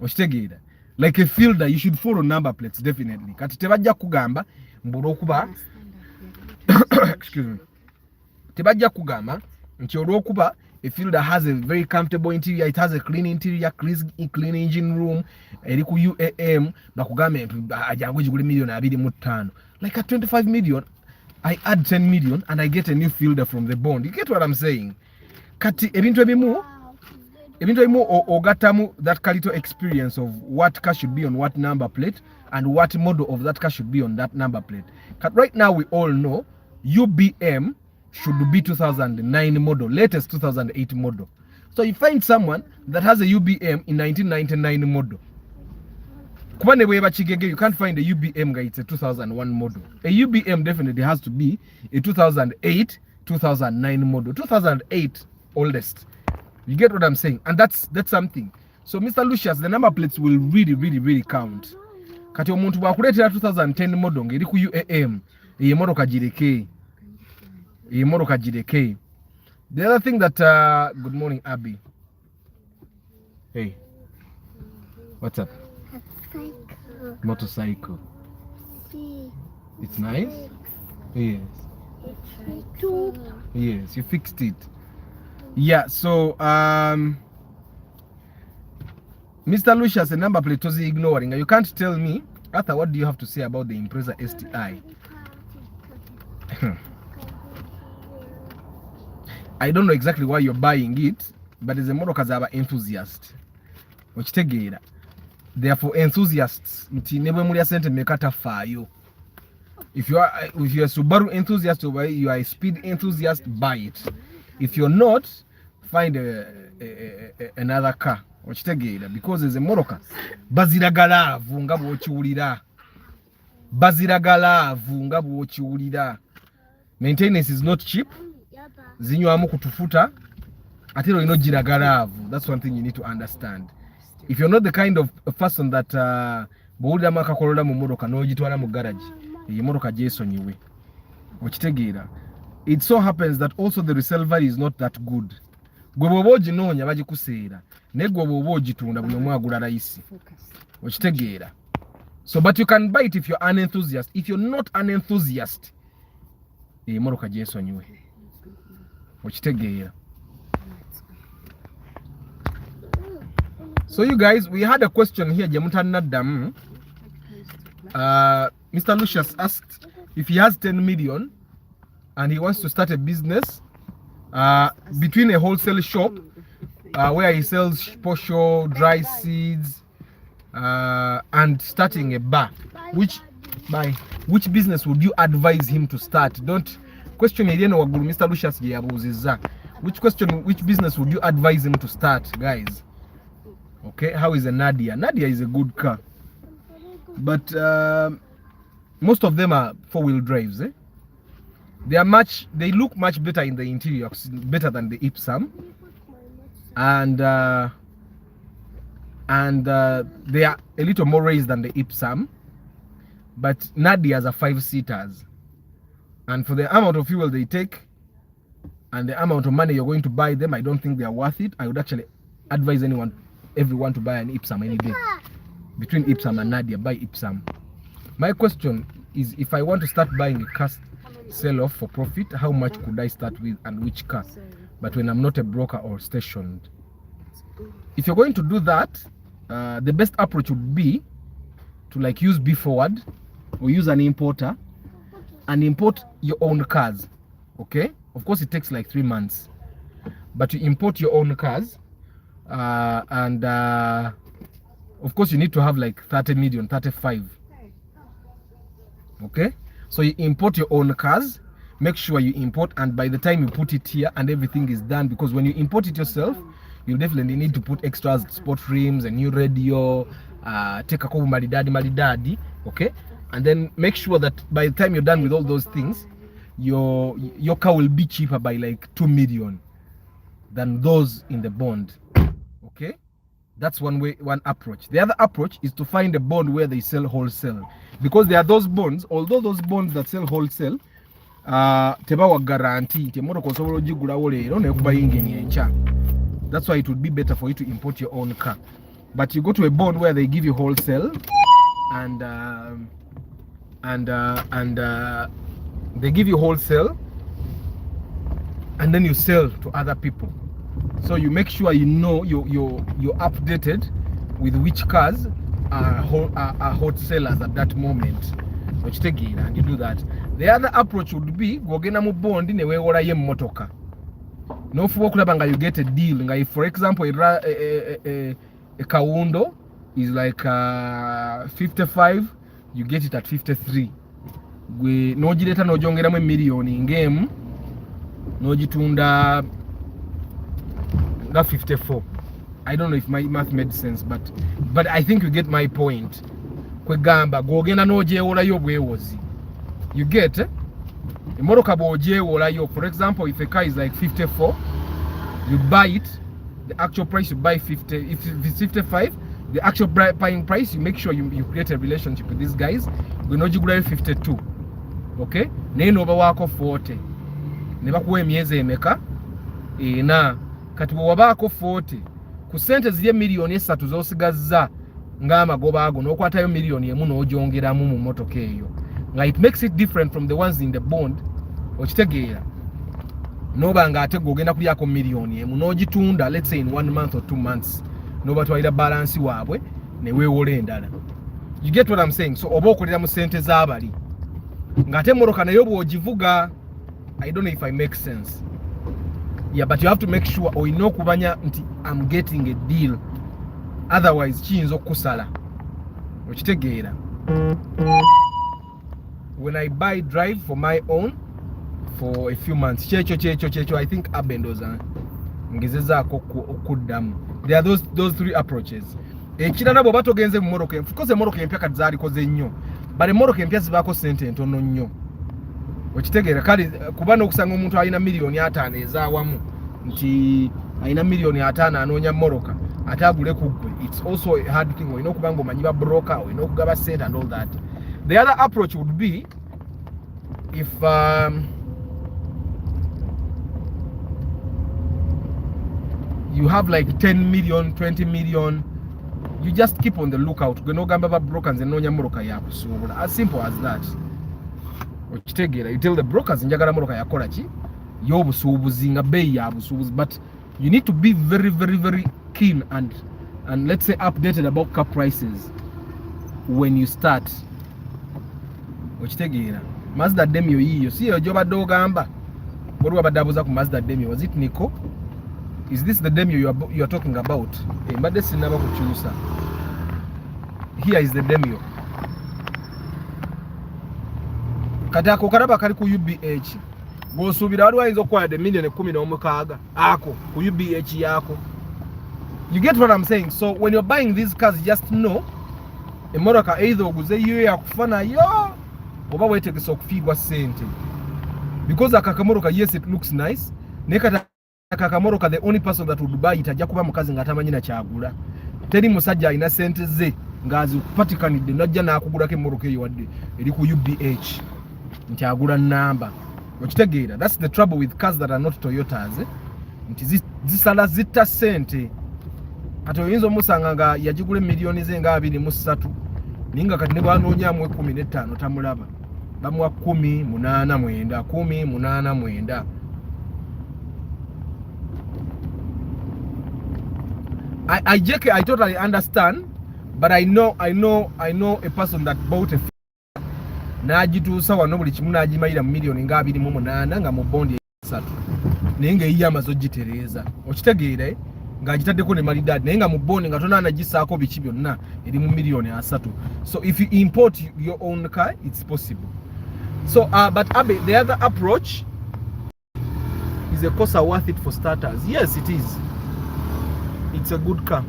okitegeera. Like a Fielder, you should follow number plates definitely. Kati tebajja kugamba mbula okuba excuse me. Tebajja kugamba nti olwokuba a Fielder has a very comfortable interior, it has a clean interior, clean engine room, eri ku UAM, bakugambe ajangu jigule million 25. Like at 25 million, I add 10 million and I get a new Fielder from the bond. You get what I'm saying? Kati ebintu ebimu ogatamu that little experience of what car should be on what number plate and what model of that car should be on that number plate. Right now we all know UBM should be 2009 model, latest 2008 model. So you find someone that has a UBM in 1999 model. You can't find a UBM guy, it's a 2001 model. A UBM definitely has to be a 2008, 2009 model. 2008 oldest. You get what I'm saying? And that's something. So Mr. Lucius, the number plates will really count. Kati omuntu bwakuleetera 2010 model ngeri ku UAM, ye motoka gireke. The other thing that good morning Abby. Hey. What's up? Motorcycle. It's nice? Yes. Yes, you fixed it. Yeah, so Mr. Lucius, the number plate was ignoring. You can't tell me. Arthur, what do you have to say about the Impreza STI? I don't know exactly why you're buying it, but as a motor kazaba enthusiast. Okitegeera. Therefore, enthusiasts, nebe muri asente mekata fayo. If you're a Subaru enthusiast, or you are a speed enthusiast, buy it. If you're not, find another car. Okitegeera, because as a motoka baziragalavu nga bw'okiwulira. Baziragalavu nga bw'okiwulira. Maintenance is not cheap. Zinywamu kutufuta. Ate olina ogiragalavu. That's one thing you need to understand. If you're not the kind of person that bw'owuliramu akakolola mu motoka n'ogitwala mu garage, eyo motoka gyesonyiwe. Okitegeera. It so happens that also the resale value is not that good. Gwe bw'oba oginoonya bagikuseera. Naye gwe bw'oba ogitunda buli omu agula layisi. Okitegeera. So, but you can buy it if you're an enthusiast. If you're not an enthusiast, eyo motoka gyesonyiwe. Okitegeera. So you guys, we had a question here. Mr. Lucius asked if he has 10 million and he wants to start a business between a wholesale shop where he sells posho, dry seeds, and starting a bar. Which business would you advise him to start? Don't question Mr. Lucius. Which business would you advise him to start, guys? Okay, how is a Nadia? Nadia is a good car, but most of them are 4-wheel drives. They look much better in the interior, better than the Ipsum, and they are a little more raised than the Ipsum. But Nadias are 5-seaters, and for the amount of fuel they take and the amount of money you're going to buy them, I don't think they are worth it. I would actually advise everyone to buy an Ipsum any day. Between Ipsum and Nadia, buy Ipsum. My question is, if I want to start buying a car sell-off for profit, how much could I start with and which car? But when I'm not a broker or stationed. If you're going to do that, the best approach would be to like use B Forward or use an importer and import your own cars. Okay? Of course, it takes like 3 months. But you import your own cars. And of course you need to have like 30 million, 35. Okay, so you import your own cars, make sure you import, and by the time you put it here and everything is done, because when you import it yourself, you definitely need to put extras, sport rims, a new radio, take a couple malidadi, okay, and then make sure that by the time you're done with all those things, your car will be cheaper by like 2 million than those in the bond. Okay, that's one approach. The other approach is to find a bond where they sell wholesale, because there are those bonds, although those bonds that sell wholesale tebawa guarantee temotoka osobola ogigulawo leero nekuba yingeni encha. That's why it would be better for you to import your own car. But you go to a bond where they give you wholesale and they give you wholesale and then you sell to other people. So you make sure you know you're updated with which cars are hot sellers at that moment. Which take it and you do that. The other approach would be gogena mu bond ne wewola ye motoka. No fuwa kulabanga you get a deal. If for example a Kawundo is like 55, you get it at 53. Gwe nojileta nojongera mu million ngemu nojitunda nga 54. I don't know if my math made sense, but I think you get my point. Kwegamba gogenda nojewola yo bwewozi. You get Imoroka bojewola yo. For example, if a car is like 54, you buy it, the actual price you buy 50. If it's 55, the actual buying price, you make sure you create a relationship with these guys. We know you 52. Okay? Neno bawako 40. Neba kuwe mieze emeka. Na kati bwabako 40. Ku sente zile milioni 3 zosigaza ngama goba ago nokwatayo milioni emu n'ojongeramu mu motoka eyo. It makes it different from the ones in the bond. Okitegeera nobanga ate gogenda kulyako milioni emu n'ogitunda, let's say in 1 month or 2 months, n'obatwalira balance waabwe ne weewola endala. You get what I'm saying? So oba okolera mu ssente z'abali ng'ate moroka nayo bw'ogivuga. I don't know if I make sense. Yeah, but you have to make sure olina okubanya nti I'm getting a deal, otherwise kiyinza okukusala. Okitegeera? When I buy drive for my own for a few months, kyekyo I think abendoza ngezezaako okuddamu. There are those three approaches. Ekirala bw'oba togenze mu moroka, of course emoroka empya kati zaalikoze nnyo, but emoroka empya zibaako ssente ntono nnyo. Okitegeera? Kale kuba n'okusanga omuntu alina miliyoni 5 ezaawamu nti alina miliyoni 5 anoonya moroka ate agule ku ggwe, it's also a hard thing. Olina okuba ng'omanyi ba broker, olina okugaba ssente and all that. The other approach would be if you have like 10 million, 20 million, you just keep on the lookout. Gwe n'ogamba ba brokers enoonya moroka yakusuubula. As simple as that. Okitegeera? You tell the brokers njagala moroka yakola ki y'obusuubuzi nga beeyi ya busuubuzi, but you need to be very very very keen and let's say updated about car prices when you start. Okitegeera? Mazda Demio yiyo si yo gyobadde ogamba bw'oli wabadde abuuza ku Mazda Demio. Was it Nico? Is this the Demio you are talking about? Mbadde sinnaba kukyusa. Here is the Demio. Kati ako kalaba kali ku UBH. Bw'osuubira waliwo ayinza okukwala miliyoni 16 ako ku UBH yaako. You get what I'm saying? So when you're buying these cars, just know emoroka either oguze yiyo yakufa nayo oba weetegese okufiibwa ssente. Because akakamoroka, yes, it looks nice. Naye kati akakamoroka, the only person that would buy it ajja kuba mukazi ng'atamanyi na kyagula. Teri musajja alina ssente ze ng'azipatikanidde n'ajja n'akugulako emmoroka eyo wadde eri ku UBH nti agula nnamba. Okitegeera? That's the trouble with cars that are not Toyotas. Nti zisala zitta ssente. Kati oyinza omusanga nga yagigula miliyoni ze nga 23 naye nga kati ne bwanoonyaamu 15 tamulaba. Bamuwa 10,890. I totally understand, but I know a person that bought a n'agituusa wano buli kimu n'agimalira mu miliyoni nga 28 nga mu bondi 3 naye ng'eyiye amaze ogitereeza. Okitegeera? Ng'agitaddeko ne malidaadi naye nga mu bondi nga tonaanagisaako biki byonna eri mu miliyoni 3. So if you import your own car, it's possible. So but Abe, the other approach is a Corsa worth it for starters? Yes, it is. It's a good car.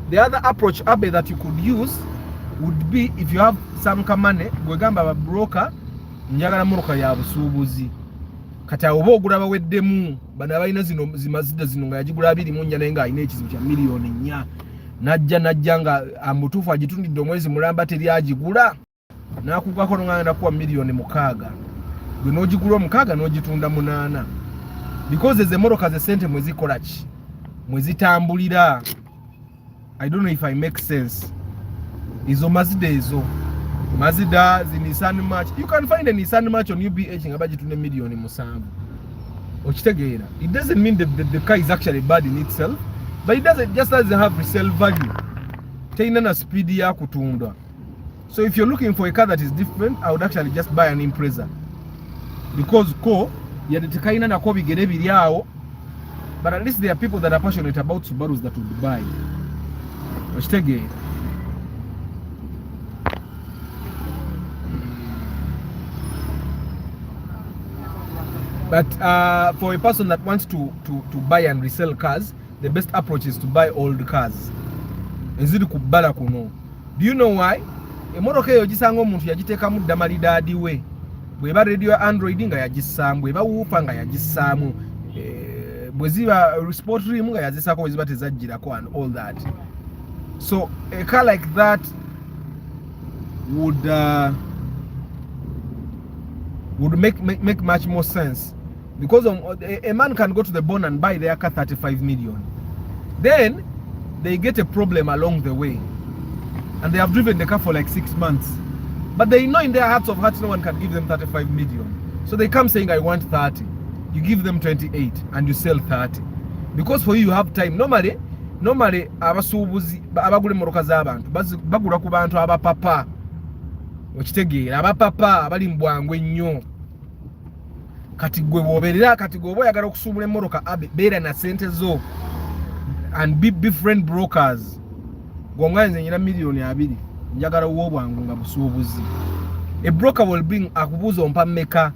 The other approach, Abe, that you could use would be if you have some money, gwegamba ba broker njagala moroka ya busuubuzi. Kati oba ogula baweddemu bana balina zino zimazida zino nga yagigula 24 naye nga alina ekizibu kya miliyoni 4 najja nga amutuufu agitundidde omwezi mulamba teri agigula n'akugako ng'agenda kuwa miliyoni 6 gwe n'ogigula 6 n'ogitunda 8 because ezo emmoroka ze ssente mwe zikola ki mwe zitambulira. I don't know if I make sense. Izo Mazda zi Nissan March. You can find a Nissan March on UBH nga bagitunde miliyoni 7. Okitegeera? It doesn't mean that the car is actually bad in itself, but it just doesn't have resale value. Teina na speed ya kutundwa. So if you're looking for a car that is different, I would actually just buy an Impreza. Because yadetekaina na ko bigere biri awo, but at least there are people that are passionate about Subarus that would buy. Okitegeera? But for a person that wants to buy and resell cars, the best approach is to buy old cars. Enziri kubala kuno. Do you know why? Emoroka eyo gisanga omuntu yagiteekamu dda malidaadi we. Bweba radio ya Android nga yagisaamu, bweba woofer nga yagisaamu, bwe ziba sport rim nga yazisaako bwe ziba tezajjirako and all that. So a car like that would make much more sense, because a man can go to the bond and buy their car 35 million. Then they get a problem along the way, and they have driven the car for like 6 months, but they know in their hearts of hearts no one can give them 35 million. So they come saying I want 30. You give them 28 and you sell 30, because for you have time. Normally normally abasuubuzi abagula emmotoka z'abantu bagula ku bantu abapapa okitegeera abapapa abali mu bwangu ennyo kati gwe woberera kati gwe oba oyagala okusuubula emmotoka beera na sente zo and be friend brokers gw'omwanya nze nyina $2,000,000 njagala w'obwangu nga busuubuzi ebroker will bring akubuuza ompa mmeka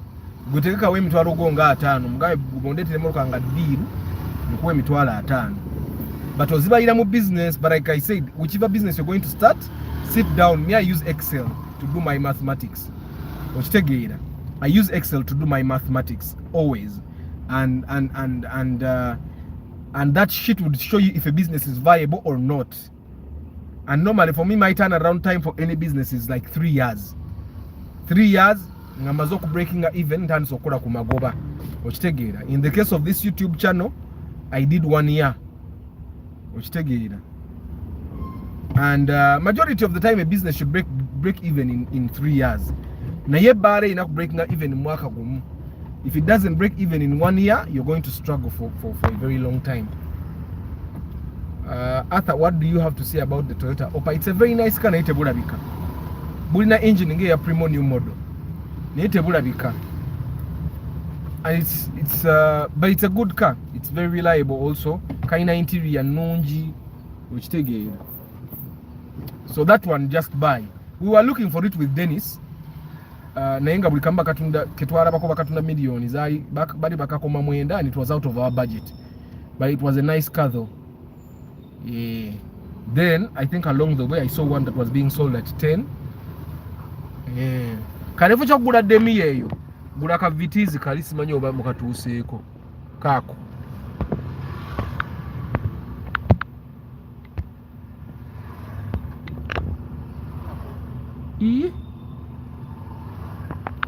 gwe tegekawo emitwalo go nga 5 mugabe bondeetera emmotoka nga ddiiru nkuwa emitwalo 5 but ozibayira mu business. But like I said, whichever business you're going to start, sit down. Me, I use Excel to do my mathematics. I use Excel to do my mathematics always, and that sheet would show you if a business is viable or not. And normally for me, my turnaround time for any business is like 3 years. 3 years, ngamazoku breaking even and sokola kumagoba. In the case of this YouTube channel, I did 1 year. And majority of the time a business should break even in 3 years. Na yebare ina breaking even in mwaka gumu. If it doesn't break even in 1 year, you're going to struggle for a very long time. Arthur, what do you have to say about the Toyota Opa? It's a very nice car. Naite bulabika. Bulina engine nge ya primo new model. Naite bulabika. And but it's a good car. It's very reliable also. Kaina interior nungi which tegera. So that one just buy. We were looking for it with Dennis. Nayenga buli kamba katunda ketwala bako bakatunda millions bali bakakoma mwenda and it was out of our budget. But it was a nice car though. Yeah. Then I think along the way I saw one that was being sold at 10. Yeah. Kanefu chakugula demi yeyo. Gula ka vitizi kalisi manyo oba mukatuuseeko kako.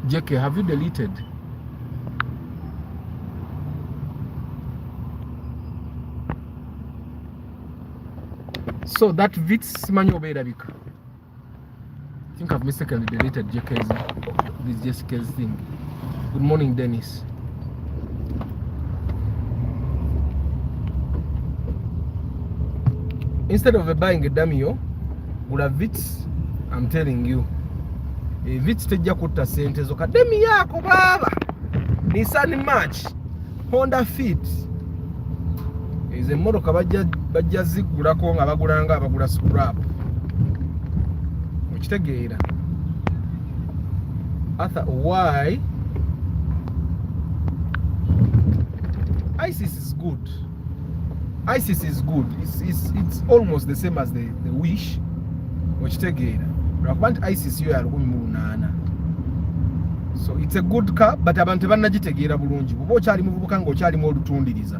JK, have you deleted? So that Vits manual Bedabika. I think I've mistakenly deleted JK's thing. Good morning, Dennis. Instead of buying a dummy, would have Vits, I'm telling you. Vits tejja kutta sente zo kademi yako baba. Nissan March, Honda Fit. Is a motoka bajja zigulako nga bagulanga abagula scrap. Okitegeera. Arthur, why? ISIS is good. ISIS is good. It's almost the same as the Wish. Okitegeera. Rakubant ISIS yo yalumu munana. So it's a good car, but abantu bannagitegeera bulungi. Kuba okyali muvubuka nga okyali mu olutundiriza.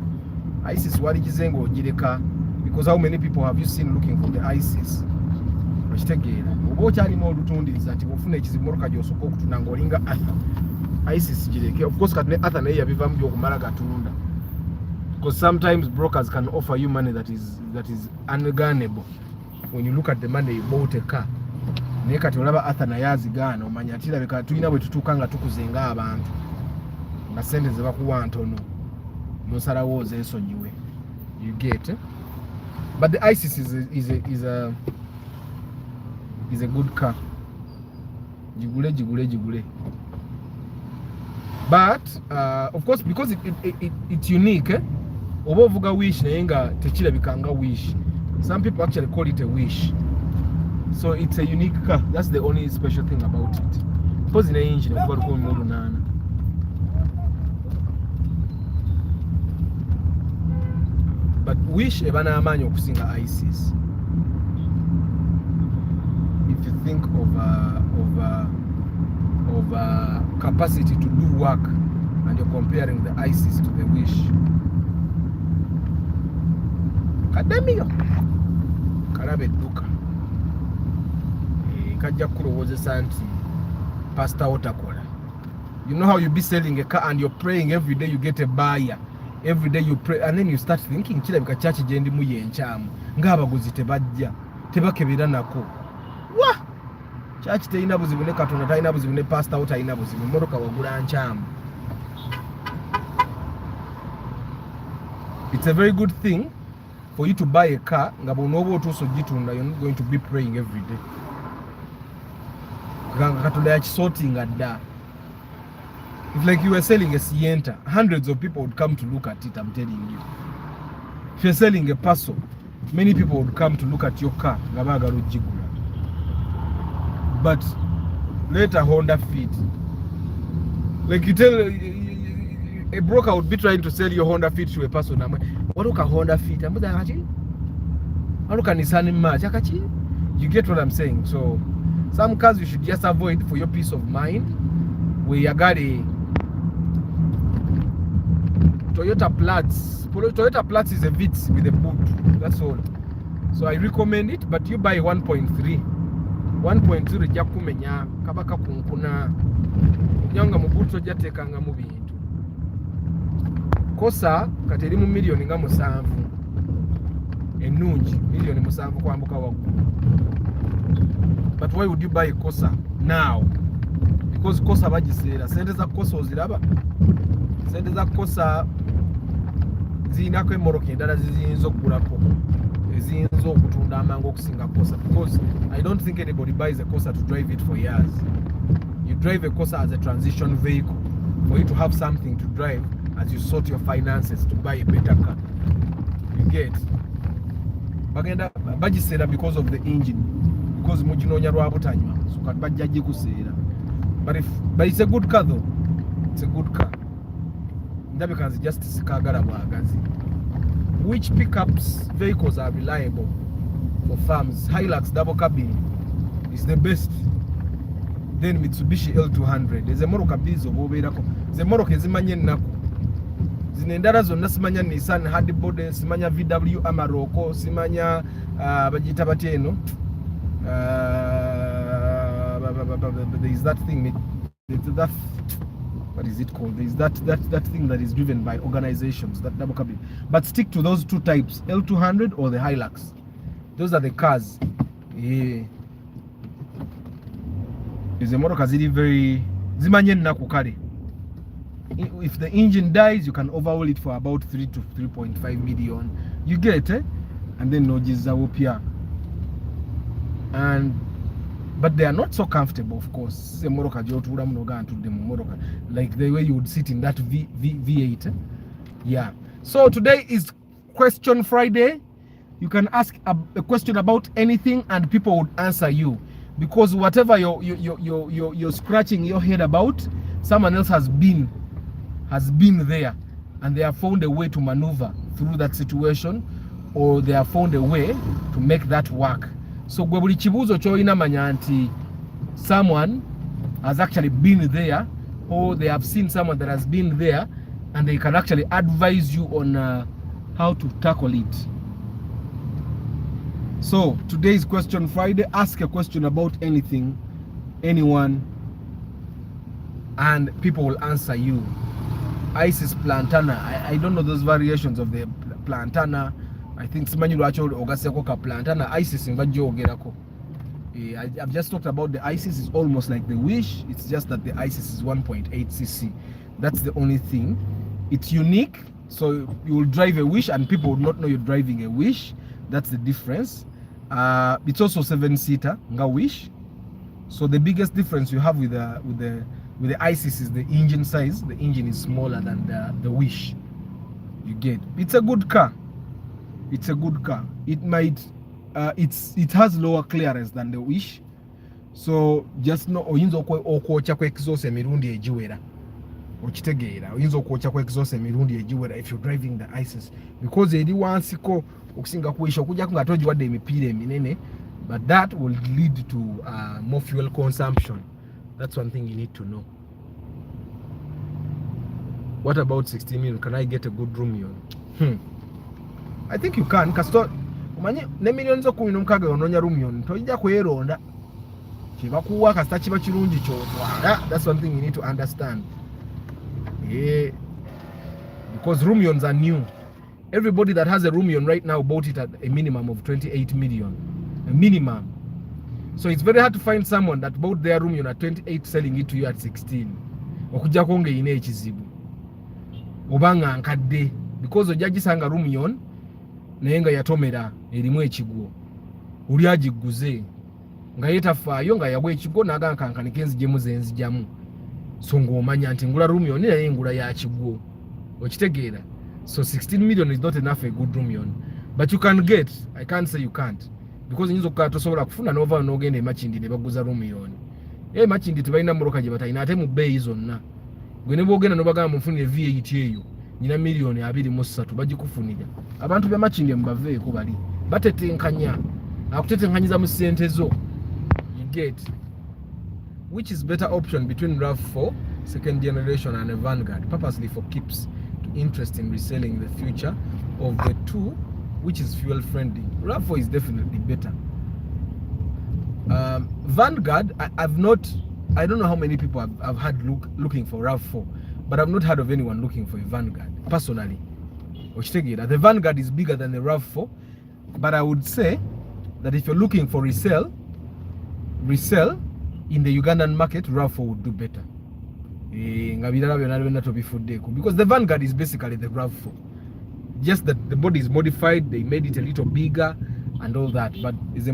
ISIS wali kizengo ogireka because how many people have you seen looking for the ISIS? Okitegeera. Kuba okyali mu olutundiriza nti ofuna ekizibu motoka gy'osooka okutunda ng'olinga Arthur. ISIS gireke. Of course katune Arthur naye yabivamu by'okumala gatunda. Because sometimes brokers can offer you money that is ungarnable when you look at the money you bought a car. Naye kati olaba Arthur naye azigaana omanya ati labeka tulina bwe tutuuka nga tukuzenga abantu nga sente ze bakuwa ntono nosalawo ozeesonyiwe. You get but the ISIS is a good car. Jigule. But of course because it's unique oba ovuga Wish naye nga tekirabika nga Wish. Some people actually call it a Wish. So it's a unique car. That's the only special thing about it. Because in the engine we've got to go more nana. But Wish ebana amanyi okusinga ISIS. If you think of capacity to do work and you're comparing the ISIS to the Wish. Kademiyo kalabe duka kajja kulowozesa nti pasta otakola. You know how you be selling a car and you're praying every day you get a buyer. Every day you pray and then you start thinking kirabika church gyendi mu yenchamu ng'abaguzi tebajja tebakebera nako wa church teyina buzibu ne katonda tayina buzibu ne pasta otayina buzibu motoka wagula nchamu. It's a very good thing for you to buy a car, you're not going to be praying every day. If like you were selling a Sienta, hundreds of people would come to look at it, I'm telling you. If you're selling a Paso, many people would come to look at your car. But later Honda Fit. Like you tell a broker would be trying to sell your Honda Fit to a person. What look a Honda Fit? What look a Nissan March? You get what I'm saying? So some cars you should just avoid for your peace of mind. Where you got a Toyota Platz is a Vitz with a boot. That's all. So I recommend it, but you buy 1.3. 1.2 rejja kumenya kabaka kunkuna nyanga mubuto jatekanga mu bintu kosa kateri mu milioni nga 7 enungi milioni 7 kwambuka waggulu. But why would you buy a kosa now? Because kosa bagiseera sente za kosa oziraba, sente za kosa zinako emoroka endala ziyinza okugulako eziyinza okutunda amangu okusinga kosa, because I don't think anybody buys a kosa to drive it for years. You drive a kosa as a transition vehicle for you to have something to drive as you sort your finances to buy a better car. You get bagenda bagiseera because of the engine, because muginonya lwabutanywa so kati bajja gikuseera. But it's a good car though. It's a good car. Ndabika just sikagala bwagazi. Which pickups vehicles are reliable for farms? Hilux double cabin is the best. Then Mitsubishi L200. There's a moroka bizo boberako. The moroka ezimanye nako. Zinendara zonna simanya Nissan Hardbody, simanya VW Amaroko, simanya bagita bateno. There is that thing. That what is it called? There is that thing that is driven by organizations, that double cabin. But stick to those two types, L200 or the Hilux. Those are the cars. Yeah. Is a motor kazidi very zimanye nakukari. If the engine dies, you can overhaul it for about 3 to 3.5 million. You get it, and then no jizawopia. But they are not so comfortable, of course. Like the way you would sit in that V8. Yeah. So today is Question Friday. You can ask a question about anything and people would answer you. Because whatever you're scratching your head about, someone else has been there and they have found a way to maneuver through that situation, or they have found a way to make that work. So gwe buli kibuuzo ky'olina manya nti someone has actually been there, or they have seen someone that has been there and they can actually advise you on how to tackle it. So today's Question Friday. Ask a question about anything, anyone, and people will answer you. Isis Plantana. I don't know those variations of the Plantana. I think simanyi lwaki ogaseko ka Plantana. Isis mbajjo ogerako. I've just talked about the Isis is almost like the Wish. It's just that the Isis is 1.8cc. That's the only thing. It's unique. So you will drive a Wish and people will not know you're driving a Wish. That's the difference. It's also 7-seater, nga Wish. So the biggest difference you have with the Isis is the engine size. The engine is smaller than the Wish. You get. It's a good car. It's a good car. It might it has lower clearance than the Wish. So just know oyinza okwokya ku exhaust emirundi egiwera. Okitegeera oyinza okwokya ku exhaust emirundi egiwera if you're driving the Isis, because eri wansiko okusinga kuisha okujja nga togiwadde emipiira eminene, but that will lead to more fuel consumption. That's one thing you need to know. What about 16 million? Can I get a good Rumion? I think you can. Kasito umanyi ne millions zo 16 ononya Rumion tojja kweronda kibakuwa kasita kiba kirungi kyotwala. That's one thing you need to understand. Yeah, because Rumions are new. Everybody that has a Rumion right now bought it at a minimum of 28 million. A minimum. So it's very hard to find someone that bought their Rumion at 28 selling it to you at 16. Okujja konge ine ekizibu. Obanga nkadde, because ojagisanga Rumion naye nga yatomera erimu ekigwo oli agiguze nga yetafaayo nga yabwa ekigwo n'agankankani kenzijemu zenzijamu so ng'omanya nti ngula rumioni naye ngula ya kigwo okitegeera. So 16 million is not enough a good rumioni, but you can get, I can't say you can't, because nyinza okukaa tosobola kufuna n'ova n'ogenda emakindi ne baguza rumioni. Makindi tebalina mmotoka gye batalina ate mu bbeeyi zonna. Gwe ne bwogenda n'obagamba mufunire V8 eyo nyina miliyoni 23 bagikufunira. Abantu bya makindi mubaveeko bali batetenkanya akutetenkanyiza mu ssente zo. You get which is better option between RAV4 second generation and a Vanguard, purposely for keeps to interest in reselling the future of the two, which is fuel friendly. RAV4 is definitely better. Vanguard, I don't know how many people I've had looking for RAV4, but I've not heard of anyone looking for a Vanguard personally. The Vanguard is bigger than the RAV4, but I would say that if you're looking for resale in the Ugandan market, RAV4 would do better. Because the Vanguard is basically the RAV4, just that the body is modified, they made it a little bigger and all that, but the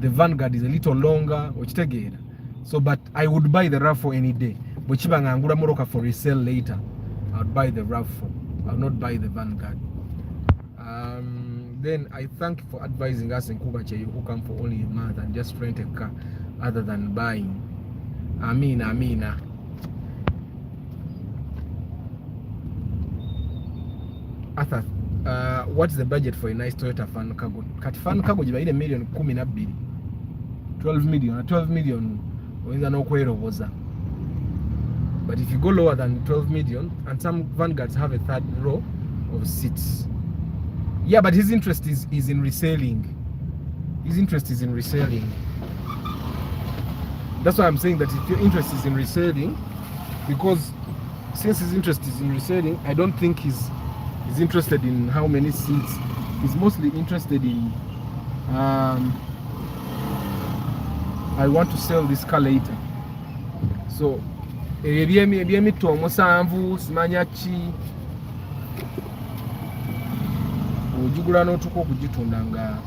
Vanguard is a little longer. So but I would buy the RAV4 any day. But for resale later, I would buy the RAV4. I will not buy the Vanguard. Then I thank you for advising us in Kubache who come for only a month and just rent a car other than buying. Amina. Arthur, what's the budget for a nice Toyota fan cargo? Kati fan cargo jibaire million 12. 12 million oinza n'okweroboza. But if you go lower than 12 million, and some Vanguards have a third row of seats. Yeah, but his interest is in reselling. His interest is in reselling. That's why I'm saying that if your interest is in reselling, because since his interest is in reselling, I don't think he's interested in how many seats. He's mostly interested in I want to sell this car later. So ebyemito omusanvu simanya ki ogigula n'otuka okugitunda nga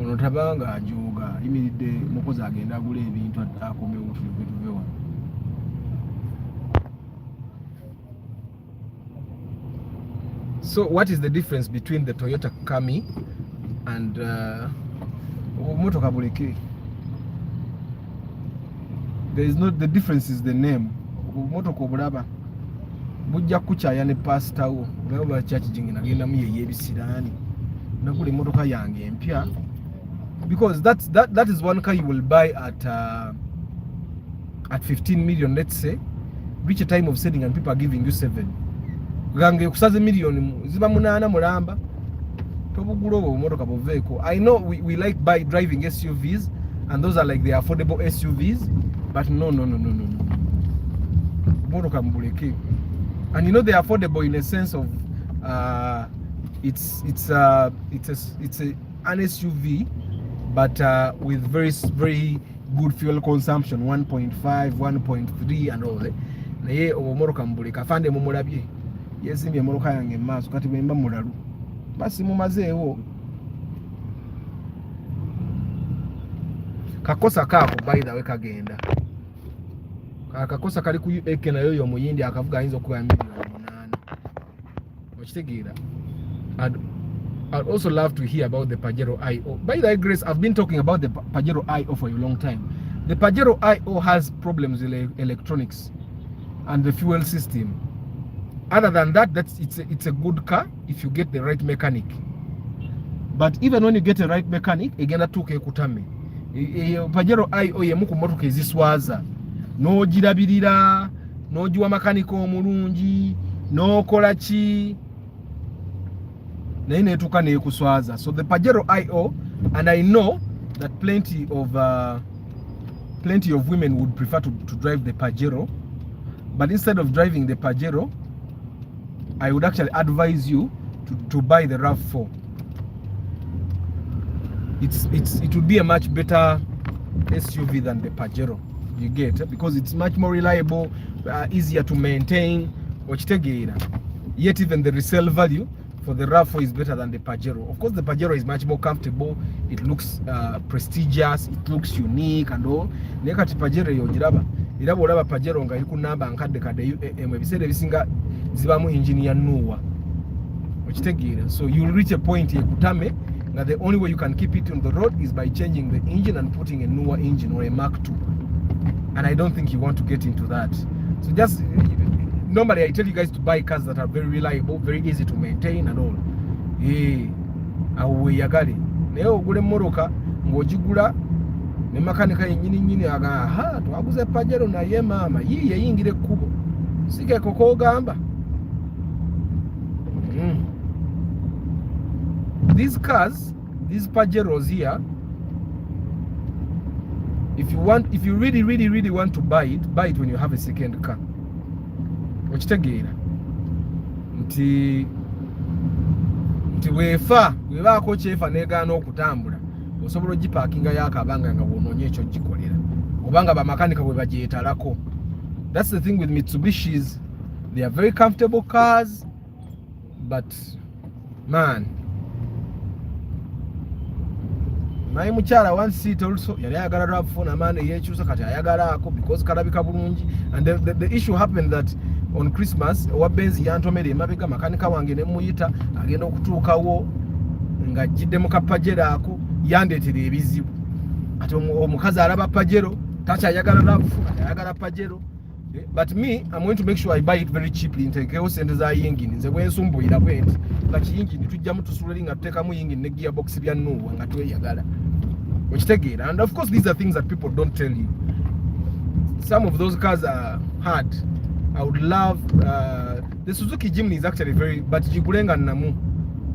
ono tabanga ajuga yimiridde mukozi agenda agula ebintu akomewo tuve wano. So what is the difference between the Toyota Camry and motoka buleke? There is not, the difference is the name. Motoka obulaba bujja kukyaya ne pastor wo ngaba church jingina genda mu yebisirani nakule motoka yange empya, because that is one car you will buy at 15 million, let's say, reach a time of selling and people are giving you 7. Gange kusaze million ziba 8 mulamba tobugula obo motoka bo vehicle. I know we like driving SUVs and those are like the affordable SUVs, but no motoka mbuleke. And you know they're affordable in a sense of it's an SUV, but with very good fuel consumption, 1.5, 1.3 and all that. Naye omotoka mbuleka afande mumulabye yezimbye motoka yange maaso kati bwemba mulalu basi mumazeewo kakosa kako by the way kagenda kakosa kali ku eke nayo yo muyindi akavuga ayinza okuba milioni 8 okitegeera. I'd also love to hear about the Pajero IO. By the way, Grace, I've been talking about the Pajero IO for a long time. The Pajero IO has problems with electronics and the fuel system. Other than that, it's a good car if you get the right mechanic. But even when you get the right mechanic, again atuke kutame. Pajero IO yemuku motoka eziswaza. No jirabirira, no juwa makaniko omulungi, no kolachi. So the Pajero IO, and I know that plenty of women would prefer to drive the Pajero, but instead of driving the Pajero, I would actually advise you to buy the RAV4. it would be a much better SUV than the Pajero. You get, because it's much more reliable, easier to maintain. Yet even the resale value for the RAV4 is better than the Pajero. Of course, the Pajero is much more comfortable. It looks prestigious. It looks unique and all. Nekati Pajero yojiraba. Iraba olaba Pajero nga iliku namba nkadde kadde ebisere bisinga zibamu engine ya nuwa. So you'll reach a point yekutame that the only way you can keep it on the road is by changing the engine and putting a newer engine or a Mark II. And I don't think you want to get into that. So just normally I tell you guys to buy cars that are very reliable, very easy to maintain and all. Awe yagale. Naye ogule moroka ng'ogigula ne makanika yennyini aga twaguze Pajero naye maama yiye yingire ekkubo. Sigeko k'ogamba. These cars, these Pajeros here, if you really want to buy it when you have a second car. Okitegeera nti webaako kyefa negaana okutambula osobola ogipaakinga yakabanga nga wonoonye ekyo gikolera obanga bamakanika bwe bagyetalako. That's the thing with Mitsubishis. They are very comfortable cars, but man, my mukyala one seat also yali ayagala RAV4 namane yekyusa kati ayagalaako because kalabika bulungi. And the issue happened that on Christmas owa Benz yantomera emabega makanika wange ne muyita agenda okutuukawo nga jidde mu kapajero ako yandeetera ebizibu. Ati omukazi alaba Pajero takyayagala RAV4 ayagala Pajero. But me, I'm going to make sure I buy it very cheaply. Ntekewo sente za yingini nze bwensumbuira bwenti kati yingini tujjamu tusulali nga tutekamu yingini ne gearbox bya nuwa nga tweyagala. Okitegeera. And of course these are things that people don't tell you. Some of those cars are hard. I would love the Suzuki Jimny is actually very, but jigulenga namu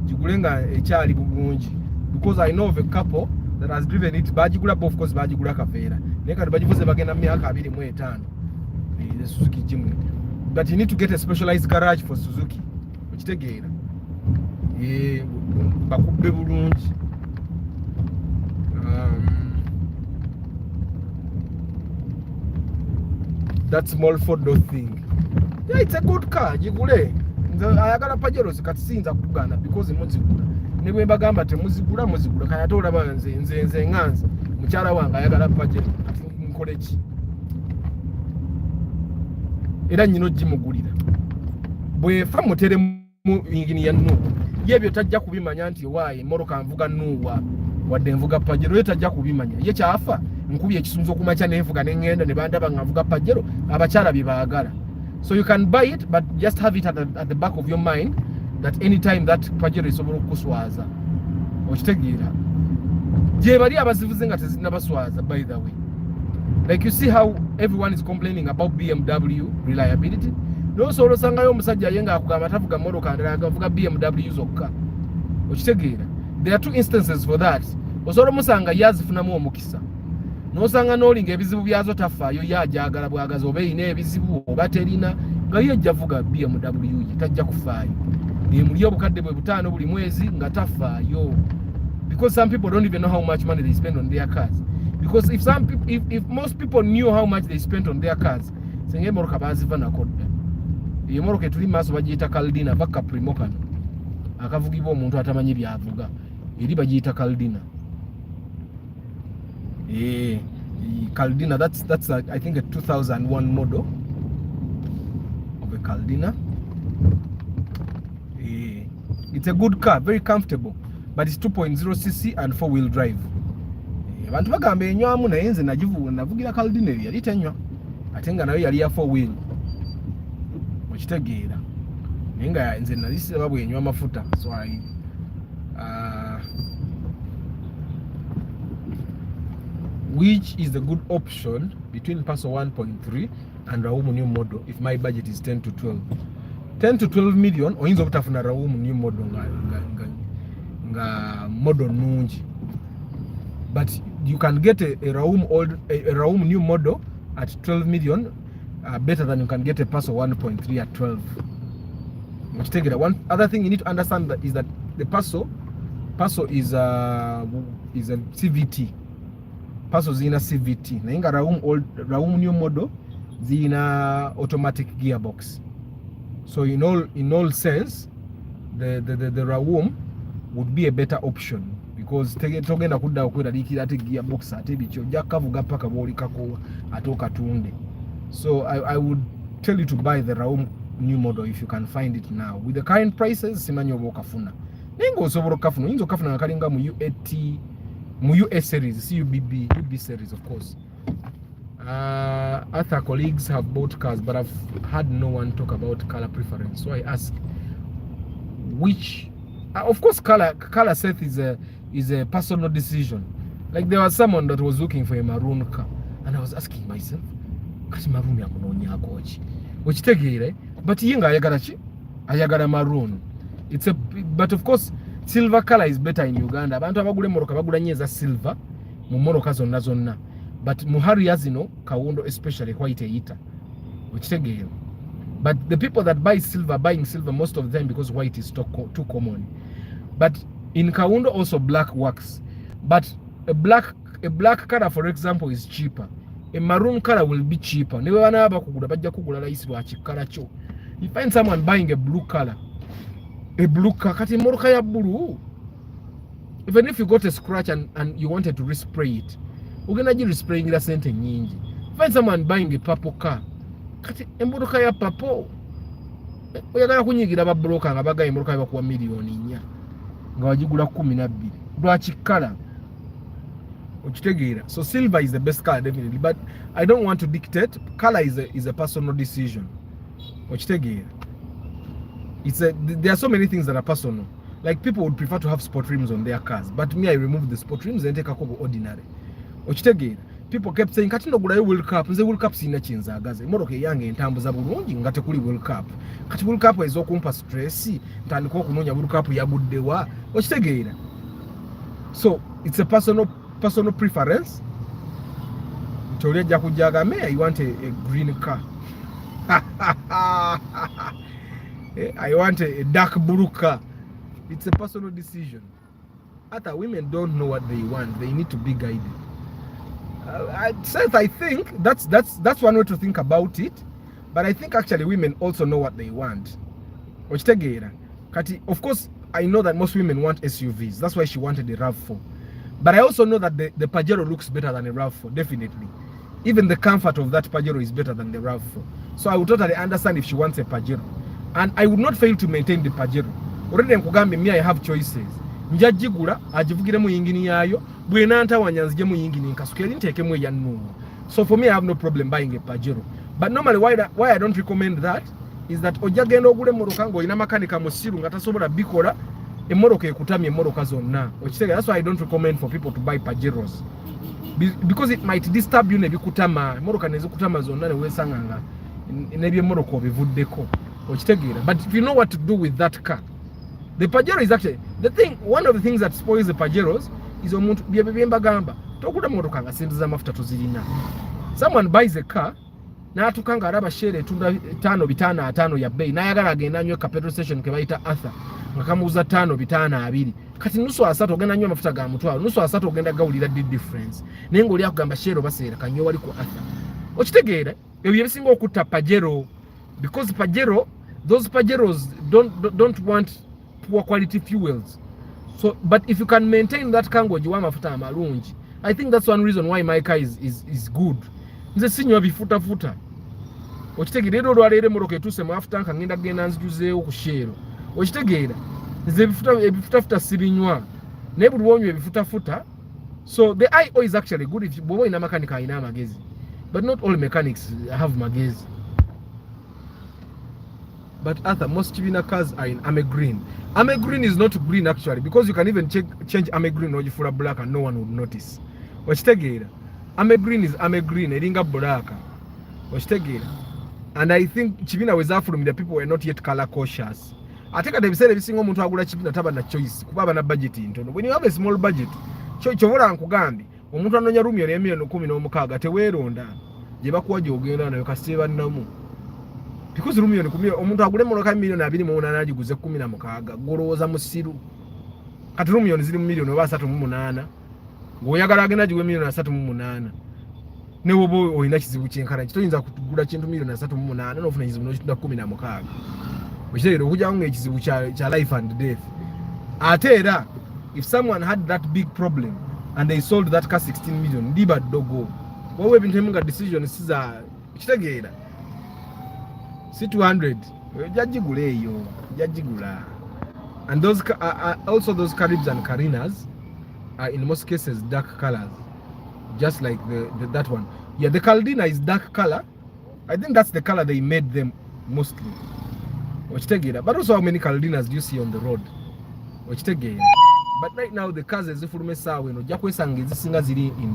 jigulenga ekyali bulungi, because I know of a couple that has driven it bagigula, of course bagigula kafeera naye kati bagivuze bagenda myaka 25 the Suzuki Jimny. But you need to get a specialized garage for Suzuki. Okitegeera bakubbe bulungi. That small photo thing, yeah, it's a good car. Jigule ayagala Pajero kati sinza kugana because muzigula ne bwe mbagamba temuzigula kaya tolaba nze nganza mukyala wange ayagala Pajero kati nkole ki era nyino jimugulira bwefa mutere mu ingini ya nuwa yebyo tajja kubimanya nti waaye moroka nvuga nuwa wadde nvuga Pajero ye tajja kubimanya ye kyafa nkubi ekisunzo kumacha nevuga nengenda ne bandaba ngavuga Pajero abakyala bibaagala. So you can buy it, but just have it at the back of your mind that anytime that Pajero is sobola okuswaza okitegeera je bali abazivuze nga tezinabaswaza. By the way, like you see how everyone is complaining about BMW reliability. No solo sangayo omusajja yenga akugamba tavuga motoka ndala agavuga BMW zokka okitegeera. There are two instances for that. Osobola musanga yazifunamu omukisa nosanga nolinga ebizibu byazo tafaayo yajagala bwagaza oba ine ebizibu oba terina nga yejja vuga BMW tajja kufaayo emuli obukadde bwe butaano buli mwezi nga tafaayo, because some people don't even know how much money they spend on their cars. Because if most people knew how much they spent on their cars, senge moroka baziva nakodda moroka tuli maaso bagiyita Caldina vaka primokano akavugibwa omuntu atamanyi byavuga eri bagiyita Caldina. Caldina, that's I think a 2001 model of a Caldina. It's a good car, very comfortable, but it's 2.0cc and 4-wheel drive. Abantu bagamba enywamu naye nze navugira Caldina yali tenywa ate nga nayo yali ya 4-wheel okitegeera naye nga nze nalisaba bwenywa amafuta. So which is the good option between Passo 1.3 and Raumu new model if my budget is 10 to 12 million oyinza obutafuna Raumu new model nga model nungi, but you can get a Raumu new model at 12 million better than you can get a Passo 1.3 at 12. One other thing you need to understand is that the Passo Paso is a CVT. Paso zina CVT. Na inga Raum new model zina automatic gearbox. So in all sense, the Raum would be a better option because togenda kudda okwera likira ate gearbox ate bicho jakavuga paka boli kako atoka tunde. So I would tell you to buy the Raum new model if you can find it now. With the current prices, simanyo bokafuna. Ningo osobola kafuna, inzo kafuna kalinga mu U80, mu US series, UB series of course. Other colleagues have bought cars, but I've had no one talk about color preference. So I ask, which, of course, color set is a personal decision. Like there was someone that was looking for a maroon car, and I was asking myself, kati maroon ya munonya akochi. Which tegere, but yinga ayagala maroon. But of course, silver color is better in Uganda. Abantu abagule moroka bagula nyeza silver mu moroka zonna. But muhari yazino kawundo especially white eita. Which tegere. But the people that buying silver most of them because white is too common. But in kawundo also black works. But a black color, for example, is cheaper. A maroon color will be cheaper. You find someone buying a blue color. A blue car, kati moroka ya blue. Even if you got a scratch and you wanted to respray it, ugenda ji respraying la sente nyingi. Find someone buying a purple car. Kati moroka ya purple. Oyagala kunyigira ba broker nga bagaye moroka ya kuwa milioni 4. Nga wajigula 12. Lwaki color. So silver is the best color definitely, but I don't want to dictate. Color is a personal decision. There are so many things that are personal. Like people would prefer to have sport rims on their cars, but me I remove the sport rims and take a couple ordinary. People kept saying kati ndogula World Cup, nze World Cup sina chinzagaze. Moroke yange entambuza bulungi ngate kuli World Cup. Kati World Cup ezokumpa stress, ntandika okunonya World Cup yaguddewa. Okitegeera. So it's a personal preference. Toleja kujaga me, I want a green car. I want a dark blue car. It's a personal decision. Other women don't know what they want. They need to be guided. I think that's one way to think about it. But I think actually women also know what they want. Of course, I know that most women want SUVs. That's why she wanted a RAV4. But I also know that the Pajero looks better than a RAV4, definitely. Even the comfort of that Pajero is better than the RAV4. So I would totally understand if she wants a Pajero. And I would not fail to maintain the Pajero. Already Nkugambe, me I have choices. Njajigula, ajivugire mu yingini yayo, bwenanta wanyanzije mu yingini nkasukeli nteke mu yanu. So for me I have no problem buying a Pajero. But normally why I don't recommend that is that ojagenda ogule moroka ngo ina makanika musiru ngatasobola bikola emoroka ekutamye emoroka zonna. That's why I don't recommend for people to buy Pajeros. Because it might disturb you nebikutama. Emoroka nezikutama zonna ne wesanganga nebye emoroka obivuddeko. But if you know what to do with that car, the Pajero is actually one of the things that spoils the Pajeros is omuntu byebemba gamba tokuda moroka nga sente za mafuta tuzirina. Someone buys a car na atukanga araba share tunda 5 ya bei na yagala agenda anywe ka petrol station ke bayita Arthur ngakamuuza 5 kati nusu asatu ogenda anywa mafuta ga mutwalo nusu asatu ogenda gawulira difference nengo oli akugamba share baseera kanyo wali ku Arthur okitegeera ebyo bisinga okutta Pajero because those Pajeros don't want poor quality fuels. So but if you can maintain that kango jiwa mafuta amalungi, I think that's one reason why my car is good. Nze sinywa bifuta okitegeera olwaleero moroke tuse mafuta nkangenda genda nzijuzeewo ku shero okitegeera nze ebifuta sibinywa naye buli wonywa ebifuta. So the IO is actually good if bwoba ina mechanic ayina amagezi, but not all mechanics have magezi. But other most Chibina cars are in Ame Green. Ame Green is not green actually, because you can even change Ame Green or for a black and no one would notice. Wachtegera. Ame Green is Ame Green, Eringa Boraka. Wachtegera. And I think Chibina was after me, the people were not yet color cautious. I think they said every single month Chibina taba na choice, kubaba na budget into. When you have a small budget, chovora ankugambi, omuntu anonya room yone million 16 teweronda. Jeba kuwaje ogenda na yokasiba namu. Because rumiyoni kumira omuntu agule moroka milioni 28 agiguze 16 goroza musiru kati million ziri mu million oba 3.8 ng'oyagala agenda giwe million 3.8 ne woba olina kizibu kyenkana kitoyinza kugula kintu million 3.8 n'ofuna kizibu n'okitunda 16 okitegeera okujjawo ng'ekizibu kya life and death. Ate era if someone had that big problem and they sold that car 16 million ndiba dogo wowe ebintu ebimu nga decision siza kitegeera si 200 jajigula eyo jajigula. And those also those Caribs and Carinas are in most cases dark colors, just like that one. Yeah, the Caldina is dark color. I think that's the color they made them mostly. But also, how many Caldinas do you see on the road? But right now the cars is in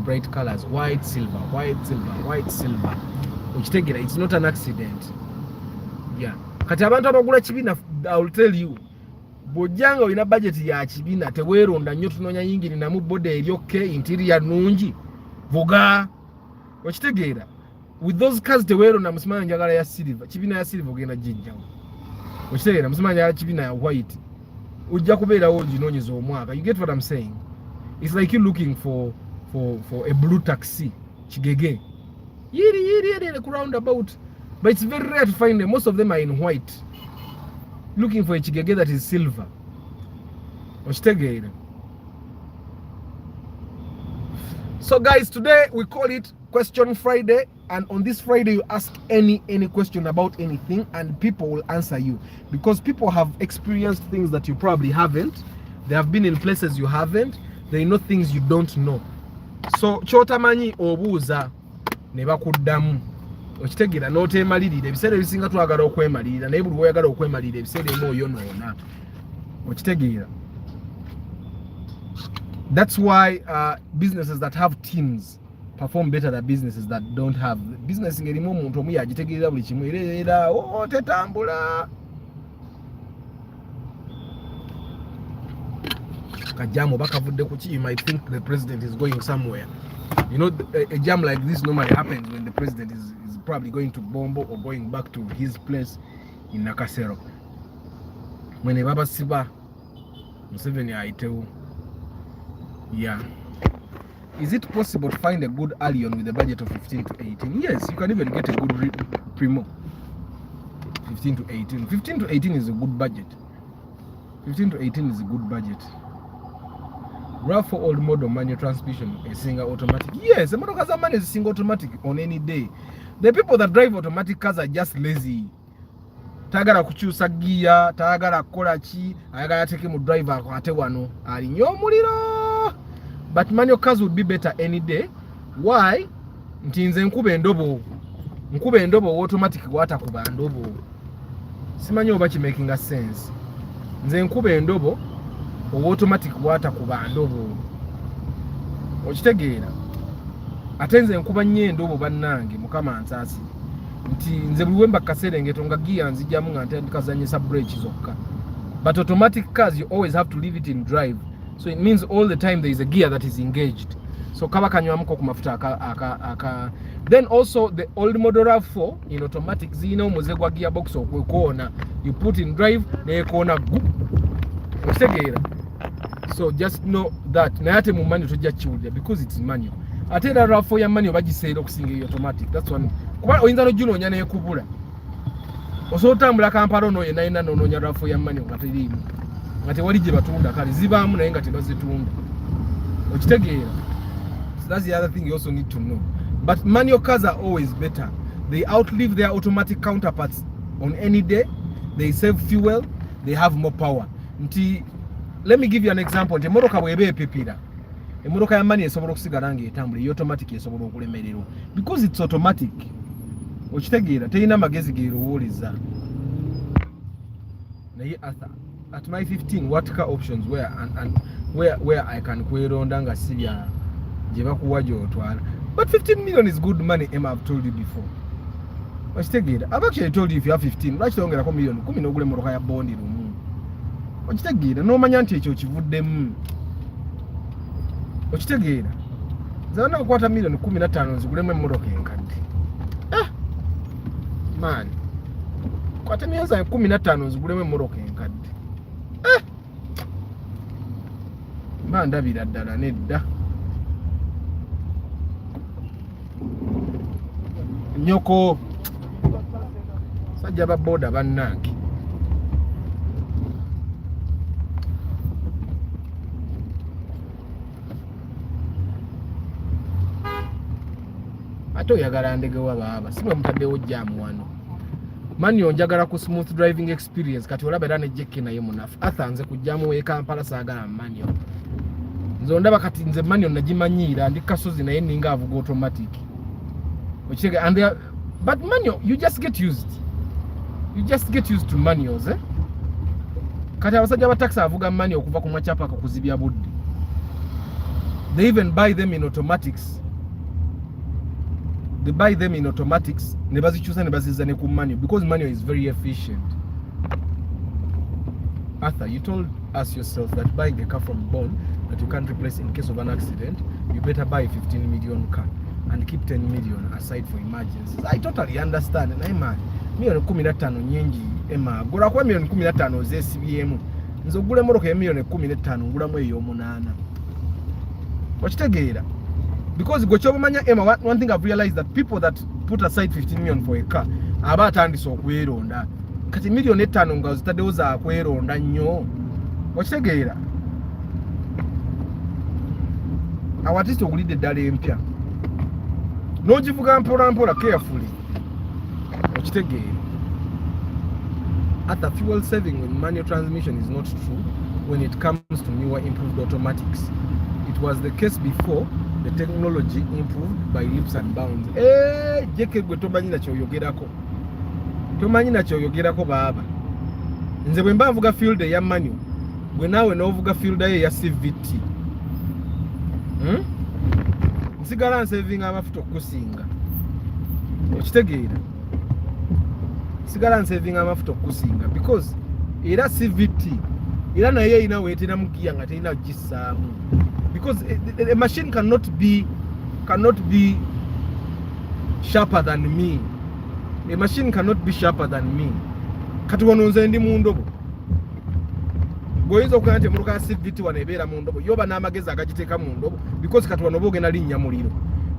bright colors, white, silver, white, silver, white, silver. It's not an accident. Yeah. I will tell you. Bojanga olina budget ya kibina teweeronda nnyo tunonya yingi ninamu bode eryoke interior nungi vuga okitegeera with those cars teweeronda musimanya njagala ya silver kibina ya silver ogenda jijjawo okitegeera musimanya ya kibina ya white ojja kubeerawo ginonyeza omwaka. You get what I'm saying? It's like you looking for a blue taxi kigege yiri ku roundabout, but it's very rare to find them. Most of them are in white, looking for a chigege that is silver. So guys, today we call it Question Friday, and on this Friday you ask any question about anything and people will answer you, because people have experienced things that you probably haven't. They have been in places you haven't. They know things you don't know. So chotamanyi obuuza ne bakuddamu. Okitegeera n'oteemalirira ebiseera ebisinga twagala okwemalirira naye buli weyagala okwemalirira ebiseera emu oyonoona. Okitegeera. That's why businesses that have teams perform better than businesses that don't have. Business ngerimu omuntu omu yagitegeerera buli kimu era tetambula. Kajamo bakavudde ku ki, you might think the president is going somewhere. You know, a jam like this normally happens when the president is probably going to Bombo or going back to his place in Nakasero. When a Baba Siba Museveni Aiteu. Yeah. Is it possible to find a good alien with a budget of 15 to 18? Yes, you can even get a good primo. 15 to 18. 15 to 18 is a good budget. 15 to 18 is a good budget. RAV4 old model manual transmission, a single automatic. Yes, the motor car man is single automatic on any day. The people that drive automatic cars are just lazy. Tagara kuchusa gear, tagara kola chi, ayagala take mu driver ate wano ali nyo muliro. But manual cars would be better any day. Why? Ntinze nkube ndobo. Nkube ndobo automatic wata kuba ndobo. Simanyi oba ki making a sense. Nze nkube ndobo automatic wata kuba ndobo. Okitegeera. Ate nze nkuba nnyo ndobo bannange mukama nsaasi. Nti nze buli wemba kaserengeto nga gear nzijjamu nga ntandika zanyisa brakes zokka. But automatic cars you always have to leave it in drive. So it means all the time there is a gear that is engaged. So kaba kanywamuko ku mafuta aka. Then also the old model RAV4 in automatic zina omuze gwa gearbox okwekoona. You put in drive ne koona gu. Okitegeera. So just know that na yate mu manual tojja kiwulira because it's manual. Ate era RAV4 ya manual bagiseera okusinga automatic. That's one. Kuba oyinza n'oginoonya n'ekubula. Osobola otambula Kampala ono yenna yenna n'onoonya RAV4 ya manual nga teriimu. Nga tewali gye batunda kale zibaamu naye nga tebazitunda. Okitegeera. So that's the other thing you also need to know. But manual cars are always better. They outlive their automatic counterparts on any day. They save fuel. They have more power. Let me give you an example. Emotoka bw'eba epipira. Emotoka ya manual esobola okusigala nga etambula, automatic esobola okulemererwa. Because it's automatic. Okitegeera terina magezi geerowooleza. Naye at my 15 what car options where I can kweronda nga sibya gye bakuwa gy'otwala. But 15 million is good money, Emma, I've told you before. Okitegeera, I've actually told you if you have 15 lwaki teyongerako million 10 n'ogula emmotoka ya bondi lumu. Okitegeera n'omanya nti ekyo kivuddemu. Okitegeera zana okukwata million 15 nzigulemu emmotoka enkadde. Man, kwata myezi 15 nzigulemu emmotoka enkadde. mandabira ddala nedda nyoko sajja baboda bannange ate oyagala ndegewa baaba si bwe mutaddewo jaamu wano mani onjagala ku smooth driving experience kati olaba era ne jekke naye munafu athanze kujjamu we Kampala saagala manyo nze ondaba kati nze manyo nagimanyiira ndi kasozi naye ninga avuga automatic ochege and but manyo you just get used to manuals kati abasajja ba taxi avuga manyo okuva ku mwachapa akakuzibya budde they even buy them in automatics ne bazikyusa ne bazizza ne ku manual because manual is very efficient. Arthur, you told us yourself that buying a car from Bond that you can't replace in case of an accident, you better buy a 15 million car and keep 10 million aside for emergencies. I totally understand. And I'm milioni 15 nyingi ema gula kwa milioni 15 z'SBM nzo gule moroka ya milioni 15 ngula mwe yo 8 wakitegeera because gochobamanya Emma, one thing I've realized that people that put aside 15 million for a car aba atandise okweronda kati milioni 5 nga zitaddewo za kweronda nnyo wakitegeera awatiste ogulidde eddala empya n'ogivuga mpola mpola carefully wakitegeera at the fuel saving with manual transmission is not true when it comes to newer improved automatics. It was the case before the technology improved by leaps and bounds. Jeke gwe tomanyi na kyoyogerako baaba nze bwe mba nvuga field ya manual bwe naawe n'ovuga field ya CVT nsigala nsavinga amafuta okukusinga okitegeera sigala nsavinga amafuta okukusinga because era CVT era naye erina weetera mu giya nga terina gisaamu because a machine cannot be sharper than me. A machine cannot be sharper than me. Kati wano nze ndi mu ndobo goyinza okugaa nti emmotoka ya CVT wano ebeera mu ndobo yoba n'amagezi agagiteeka mu ndobo because kati wano boogenda linnya muliro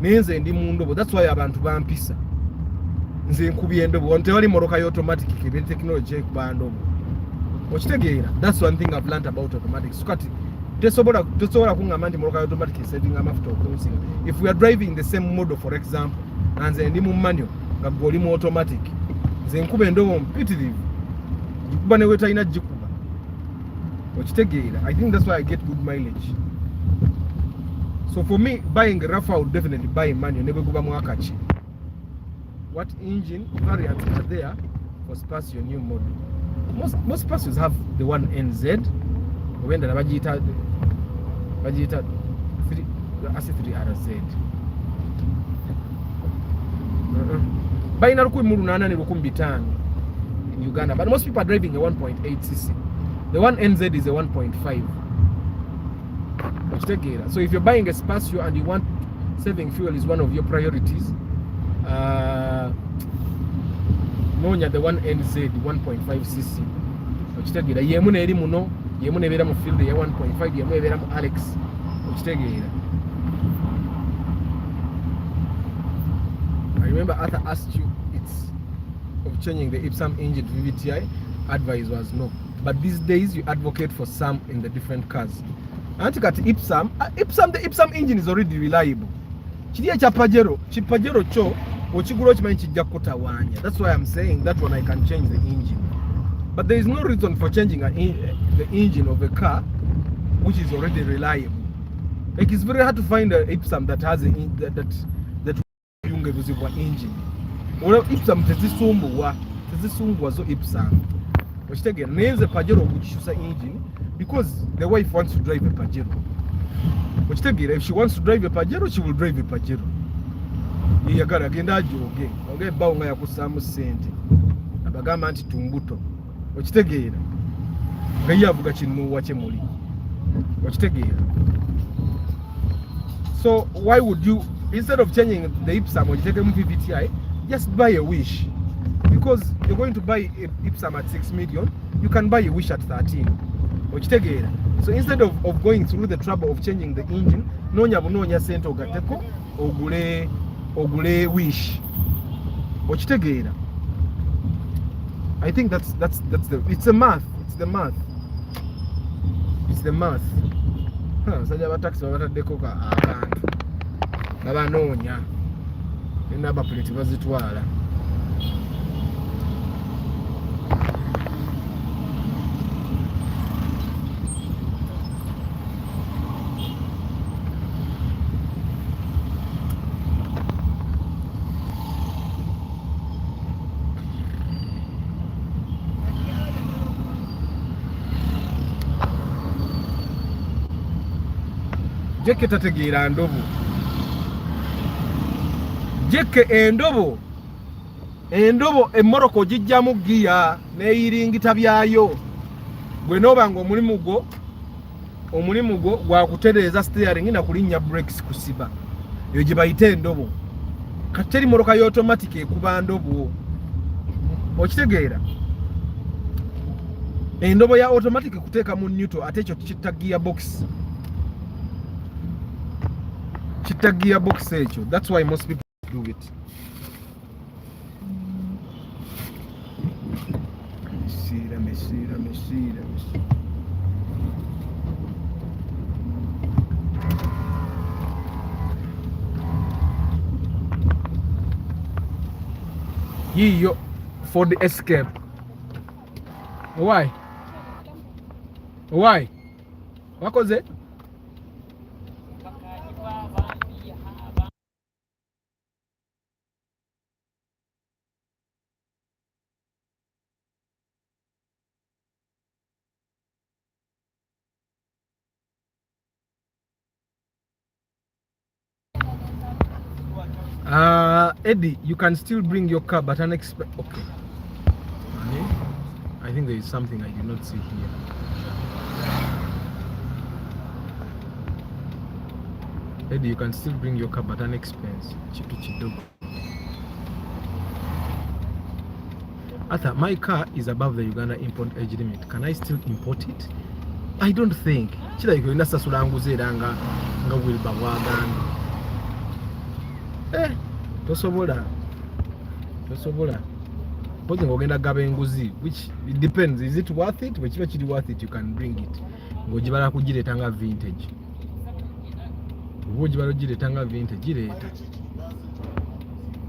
naye nze ndi mu ndobo. That's why abantu bampisa nze nkubye endobo wano tewali mmotoka ya automatic kebiri technology ekuba ndobo okitegeera. That's one thing I've learned about automatics. Kati tesobola kuŋŋamba nti mmotoka ya automatic saving amafuta okusinga. If we are driving the same model for example nze ndi mu manual nga gwe oli mu automatic nze nkuba endobo mpitirivu gikuba ne wetalina gikuba okitegeera. I think that's why I get good mileage. So for me buying a rough I would definitely buy a manual ne bwe guba mu akaki. What engine variants are there for Spacio new model? Most Spacios have the one NZ wenda na bagiyita 3RZ bayina 18 ne 15 in Uganda, but most people are driving a 1.8cc. The one NZ is a 1.5. So if you're buying a Spacio and you want saving fuel is one of your priorities, nonya the one NZ 1.5cc okitegeera yemu neeri muno yemu nebeera mu field ya 1.5 yemu ebeera mu Alex okitegeera. I remember Arthur asked you it's of changing the Ipsum engine to VVTi. Advice was no, but these days you advocate for some in the different cars. Anti kati the Ipsum engine is already reliable. Kiriya kya Pajero cho okigula okimanyi kijja kutawaanya. That's why I'm saying that one I can change the engine, but there is no reason for changing the engine of a car which is already reliable. Like it's very hard to find a Ipsum that has that yungevuzibwa engine. Ola Ipsum tezisumbuwa zo Ipsum okitegeera naye nze Pajero okukikyusa engine because the wife wants to drive a Pajero okitegeera. If she wants to drive a Pajero she will drive a Pajero. Yeyagala agenda ajoge oge ebbawo nga yakusaamu ssente abagamba nti tumbuto okitegeera nga ye avuga kinuuwa kye muli okitegeera. So why would you, instead of changing the Ipsum or you take a VVTi, just buy a Wish? Because you're going to buy a Ipsum at 6 million, you can buy a Wish at 13 okitegeera. So instead of going through the trouble of changing the engine, nonya sente ogateko ogule wish. Okitegeera. I think that's it's the math. It's the math. Sajja bataxi babataddeko akantu. Babanoonya. Naba plate bazitwala. Jeke tategeera ndobo. Jeke endobo emmoroko gijjamu giya neyiringita byayo. Gwe nobanga omulimu gwo gwa kutereeza steering na kulinnya brakes kusiba. Eyo gye bayita endobo. Kateri moroka yo automatic ekuba ndobo. Okitegeera? Endobo ya automatic kuteeka mu neutral ate ekyo kitta gearbox. Kitta gearbox ekyo. That's why most people do it. Mesira. Yiyo for the escape. Why? Wakoze? Eddie, you can still bring your car, but unexpected. Okay. I think there is something I did not see here. Eddie, you can still bring your car, but unexpensive. Arthur, my car is above the Uganda import age limit. Can I still import it? I don't think. Chila yuko inasasula nguzeera nga wilba waganda. Tosobola. Pozi ngogenda gaba enguzi, which it depends. Is it worth it? Wechiba chiri worth it, you can bring it. Ngojibala kugireta nga vintage. Ngojibala kugireta nga vintage ireta.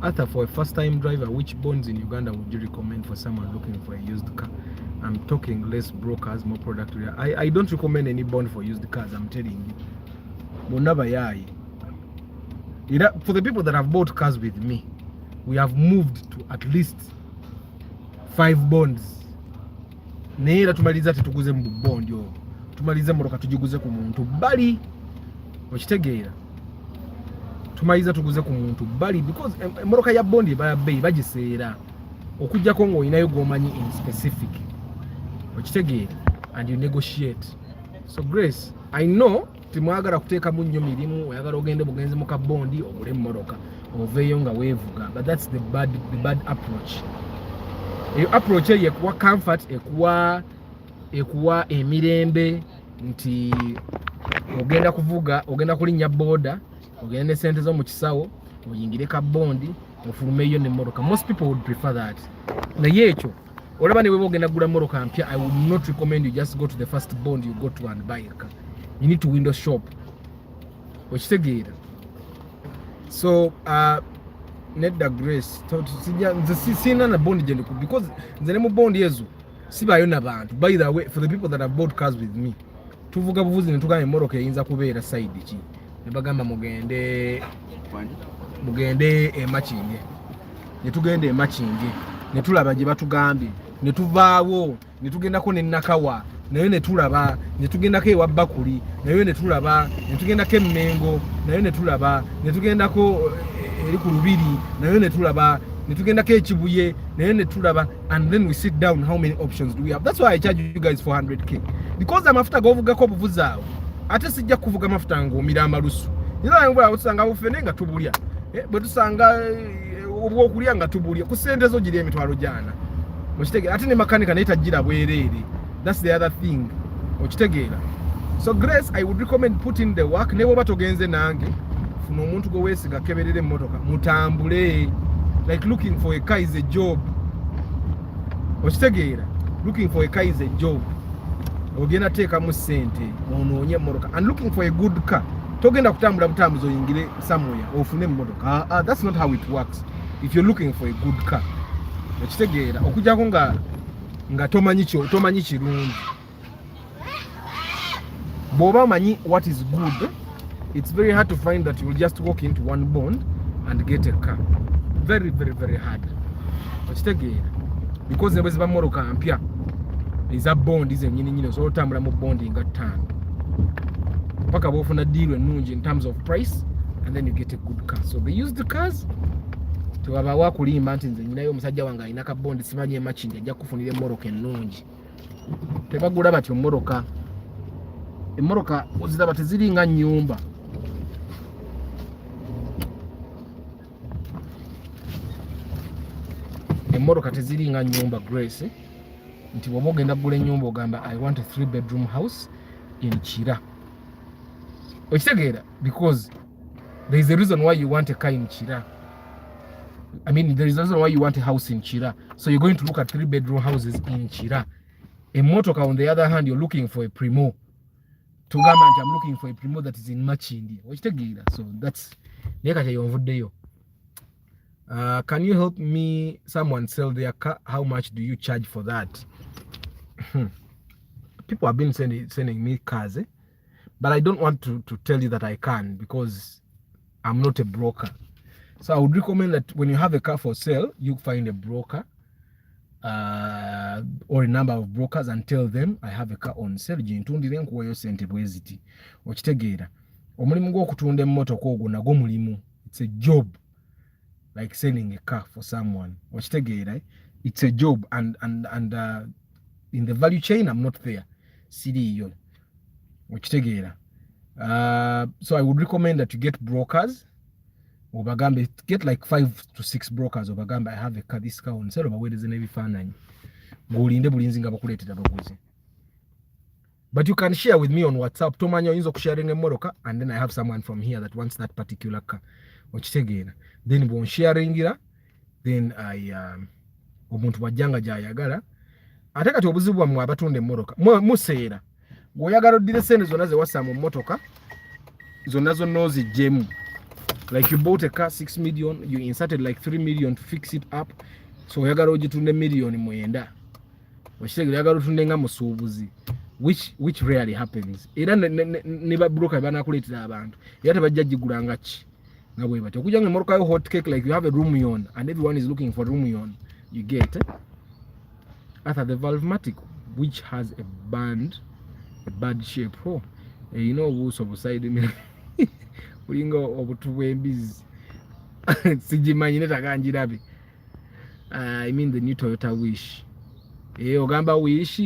Arthur, for a first-time driver, which bonds in Uganda would you recommend for someone looking for a used car? I'm talking less brokers, more product. I don't recommend any bond for used cars, I'm telling you. Bonabayai. For the people that have bought cars with me, we have moved to at least 5 bonds. Neera tumaliza tuguze mu bond yo. Tumaliza moroka tujiguze ku muntu bali. Okitegeera. Tumaliza tuguze ku muntu bali because moroka ya bond baya bay bagiseera. Okujja ko ngo inayo gomanyi in specific. Okitegeera and you negotiate. So Grace, I know timwagala kuteeka mu nnyo mirimu oyagala ogende bugenze mu kabondi obule mmoroka oveeyo nga weevuga, but that's the bad approach. Eyo approach eyo ekuwa comfort, ekuwa emirembe nti ogenda kuvuga, ogenda kulinnya boda, ogenda ne sente zo mu kisawo, oyingire kabondi, ofulumeyo ne mmoroka. Most people would prefer that. Naye ekyo olaba ne wewe ogenda gula mmoroka mpya, I would not recommend you just go to the first bond you go to and buy a car. You need to window shop. Okitegeera. So nedda Grace sina na bond gye ndiku because nze ne mu bond ezo sibayo n'abantu. By the way, for the people that have bought cars with me, tuvuga buvuzi ne tugamba emmoroka eyinza kubeera side ki ne bagamba mugende emakinge, ne tugenda emakinge ne tulaba gye batugambye, ne tuvaawo ne tugendako ne Nakawa, nayo ne tulaba, ne tugendako ewa Bakuli, nayo ne tulaba, ne tugendako Emmengo, nayo ne tulaba, ne tugendako eri ku Lubiri, nayo ne tulaba, ne tugendako Ekibuye, nayo ne tulaba, and then we sit down, how many options do we have? That's why I charge you guys 400k, because amafuta govugako obuvuzi awo ate sijja kuvuga amafuta ng'omira amalusu. Era ngwa usanga bufene nga tubulya, bwe tusanga obwokulya nga tubulya ku sente zo giri emitwalo jana. Okitegeera ate ne makanika naye tajjira bwereere. That's the other thing. Okitegeera So Grace, I would recommend putting the work. Nebo batogenze nange. Funo omuntu go wesiga keberere motoka. Mutambule. Like looking for a car is a job. Okitegeera. Looking for a car is a job. Ogenda teeka mu sente onoonye motoka. And looking for a good car. Togenda kutambula butambuzo oyingire somewhere ofune motoka. That's not how it works. If you're looking for a good car. Okitegeera. Okujjako nga tomanyi kirungi. Boba manyi what is good, it's very hard to find that you will just walk into one bond and get a car. Very, very, very hard. Because there was a motoka ampia. Is a bond is a nyini so tambula mu bond nga tano. Paka bofuna deal nungi in terms of price and then you get a good car. So they use the cars to abawa kulimba nti nze nyinayo omusajja wange alina ka bond simanyi emachinja ajja kufunira motoka ennungi. Tebagula batyo motoka. Emoroka oziraba teziringa nyumba. Emoroka teziringa nyumba Grace. Nti bwoba ogenda kugula ennyumba ogamba I want a 3-bedroom house in Chira. Okitegeera? Because there is a reason why you want a car in Chira. I mean, there is a reason why you want a house in Chira. So you're going to look at 3-bedroom houses in Chira. Emotoka on the other hand, you're looking for a Primo. Tugamba nti I'm looking for a Primo that is in Machindi. Okitegeera? So that's nekati yonvuddeyo. Can you help me someone sell their car? How much do you charge for that? People have been sending me cars, but I don't want to tell you that I can because I'm not a broker. So I would recommend that when you have a car for sale, you find a broker or a number of brokers and tell them I have a car on sale. Jintundire nkuwayo sente bweziti. Okitegeera. Omulimu gw'okutunda emmotoka ogwo nagwo mulimu. It's a job. Like selling a car for someone. Okitegeera. It's a job and in the value chain I'm not there. Siriyo. Okitegeera. So I would recommend that you get brokers. Obagambe, get like 5 to 6 brokers. Obagambe, I have a car, this car on sale. Obaweereze n'ebifaananyi. Ng'olinde bulinzi nga bakuleetera baguzi. But you can share with me on WhatsApp. Tomanya oyinza okusharinga emmotoka and then I have someone from here that wants that particular car. Okitegeera. Then bw'onsharingira, then omuntu bw'ajjanga gy'ayagala. Ate kati obuzibu bwammwe abatunda emmotoka. Museera. Bw'oyagala oddire sente zonna ze wassa mu mmotoka, zonna oziggyemu. Like you bought a car 6 million, you inserted like 3 million to fix it up. So oyagala ogitunde million mwenda. Okitegeera oyagala otunde nga musuubuzi. Which rarely happens. Era ne ba broker banakuleetera abantu. Era tebajja gigulanga ki. Nga bwe bati. Okujja ng'emmotoka yo hot cake like you have a room yon and everyone is looking for room yon. You get after the Valvematic, which has a bad shape. Oh, you know who's beside me. Ulingo obutubwembizi. Sijimanyi netaganjirabe. I mean the new Toyota Wish. Ogamba Wish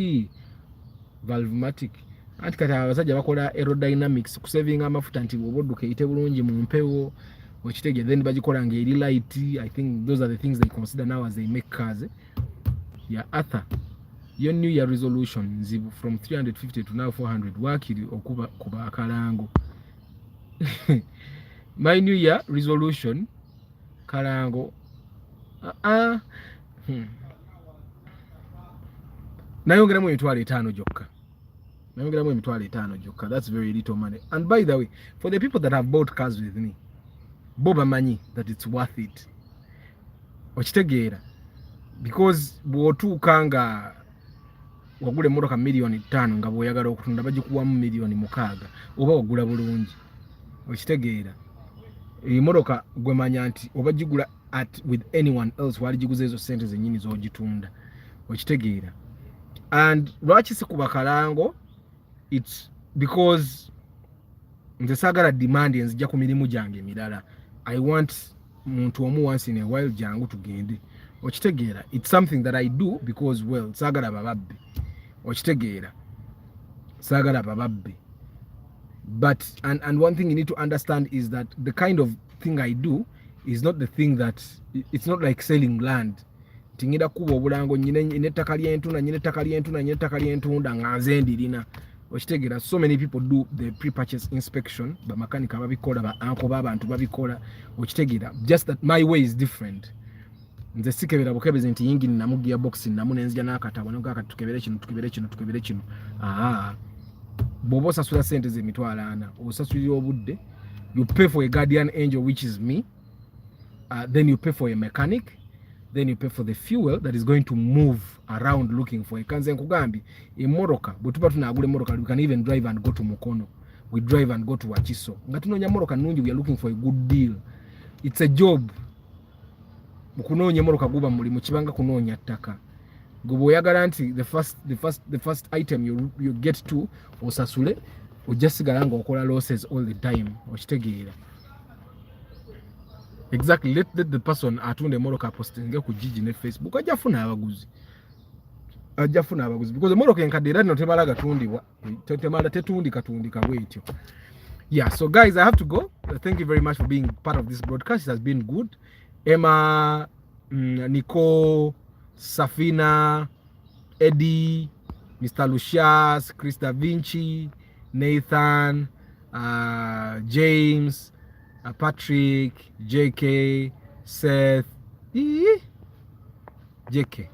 Valvematic. Anti kati abasajja bakola aerodynamics kusavinga amafuta nti bw'odduka eyite bulungi mu mpewo. Okitegeera then bagikola ng'eri light. I think those are the things they consider now as they make cars. Yeah, Arthur. Your New Year resolution from 350 to now 400. Wakiri okuba kuba akalango. My New Year resolution kalango. Nayongeramu emitwalo 5 gyokka. Nayongeramu emitwalo 5 gyokka. That's very little money. And by the way, for the people that have bought cars with me, boba manyi that it's worth it. Okitegeera. Because bw'otuuka nga wagula emmotoka $5,000,000 nga bw'oyagala okutunda bagikuwamu $6,000,000 oba wagula bulungi. Okitegeera. Emmotoka gwe manya nti oba gigula with anyone else wali giguza ezo sente zennyini z'ogitunda. Okitegeera. And lwaki si kuba kalango? It's because nze saagala demand enzijja ku mirimu gyange emirala. I want muntu omu once in a while jangu tugende. Okitegeera. It's something that I do because well saagala bababbi. Okitegeera. Saagala bababbi. But and one thing you need to understand is that the kind of thing I do is not the thing that it's not like selling land. Tingira kuba obulango nyine ettaka ly'entunda nyine ettaka ly'entunda nyine ettaka ly'entunda nga nze ndirina. okitegeera. So many people do the pre-purchase inspection, bamakanika babikola, ba anko b'abantu babikola, okitegeera. Just that my way is different. Nze sikebera bukebeze nti yingi namu gearbox namu nenzija n'akatabo n'okaka tukebere kino. Bw'oba osasula sente z'emitwalo 4 osasulira obudde, you pay for a guardian angel which is me, then you pay for a mechanic, then you pay for the fuel that is going to move around looking for a kanze nkugambye emmotoka bwe tuba tunaagula emmotoka, we can even drive and go to Mukono, we drive and go to Wakiso nga tunoonya emmotoka nnungi, we are looking for a good deal. It's a job. Mukunoonya emmotoka guba mulimu kibanga kunoonya ttaka. Gwe bw'oyagala nti the first item you get to osasule, ojja sigala nga okola losses all the time, okitegeera. Exactly. Let the person atunda emmotoka postinge ku Gigi ne Facebook ajja funa abaguzi. Because emmotoka enkadde era nno tebala gatundibwa, temala tetundika bwetyo. Yeah, so guys, I have to go. Thank you very much for being part of this broadcast. It has been good. Emma, Nicole, Safina, Eddie, Mr. Lucias, Chris Da Vinci, Nathan, James, Patrick, JK, Seth, JK.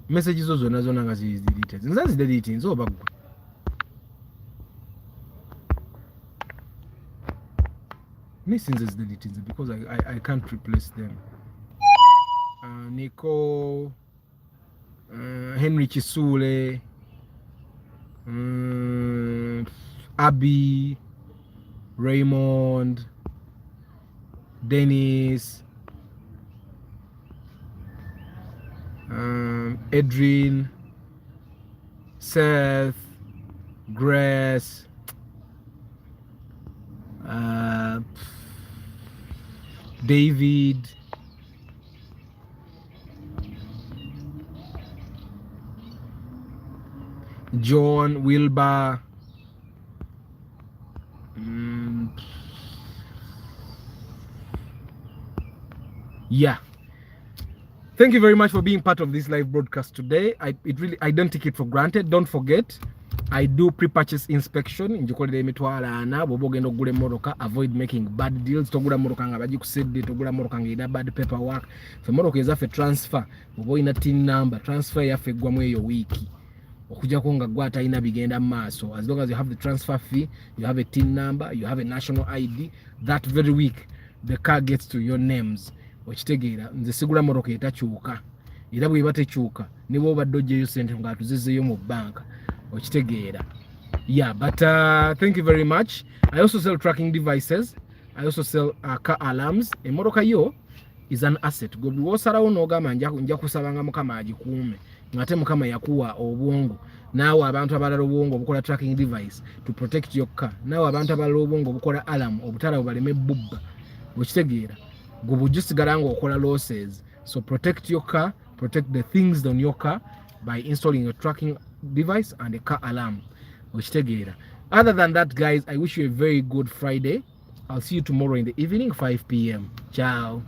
Messages zonna nga ziri deleted. Nza zideleting nzo bagwe. Since it's deleting because I can't replace them. Nico, Henry Chisule, Abby, Raymond, Dennis, Edrin, Seth, Grace, David, John, Wilbur, yeah. Thank you very much for being part of this live broadcast today. I don't take it for granted. Don't forget, I do pre-purchase inspection. Njikolera emitwalo 4 bw'oba ogenda okugula emmotoka. Avoid making bad deals. Togula emmotoka nga bagikusedde, togula emmotoka nga erina bad paperwork. Ffe emmotoka ezaffe transfer, bw'oba olina tin number, transfer yaffe eggwamu eyo wiiki. Okujjako nga gwe atalina bigenda mu maaso. As long as you have the transfer fee, you have a tin number, you have a national ID, that very week the car gets to your names. Okitegeera, nze sigula mmotoka etakyuka. Era bw'eba tekyuka, ne bw'obadde oggyeyo ssente nga atuzizzeeyo mu banka. Okitegeera. Yeah, but thank you very much. I also sell tracking devices. I also sell car alarms. Emmotoka yo is an asset. Gwe bw'osalawo n'ogamba nja kusabanga Mukama agikuume. Ngate Mukama yakuwa obwongo. Naawe abantu abalala obwongo obukola tracking device to protect your car. Naawe abantu abalala obwongo obukola alarm obutala baleme bubba. Okitegeera. Gwe bw'osigala nga okola losses. So protect your car, protect the things on your car by installing a tracking device and a car alarm. Okitegeera. Other than that, guys, I wish you a very good Friday. I'll see you tomorrow in the evening, 5 p.m. Ciao.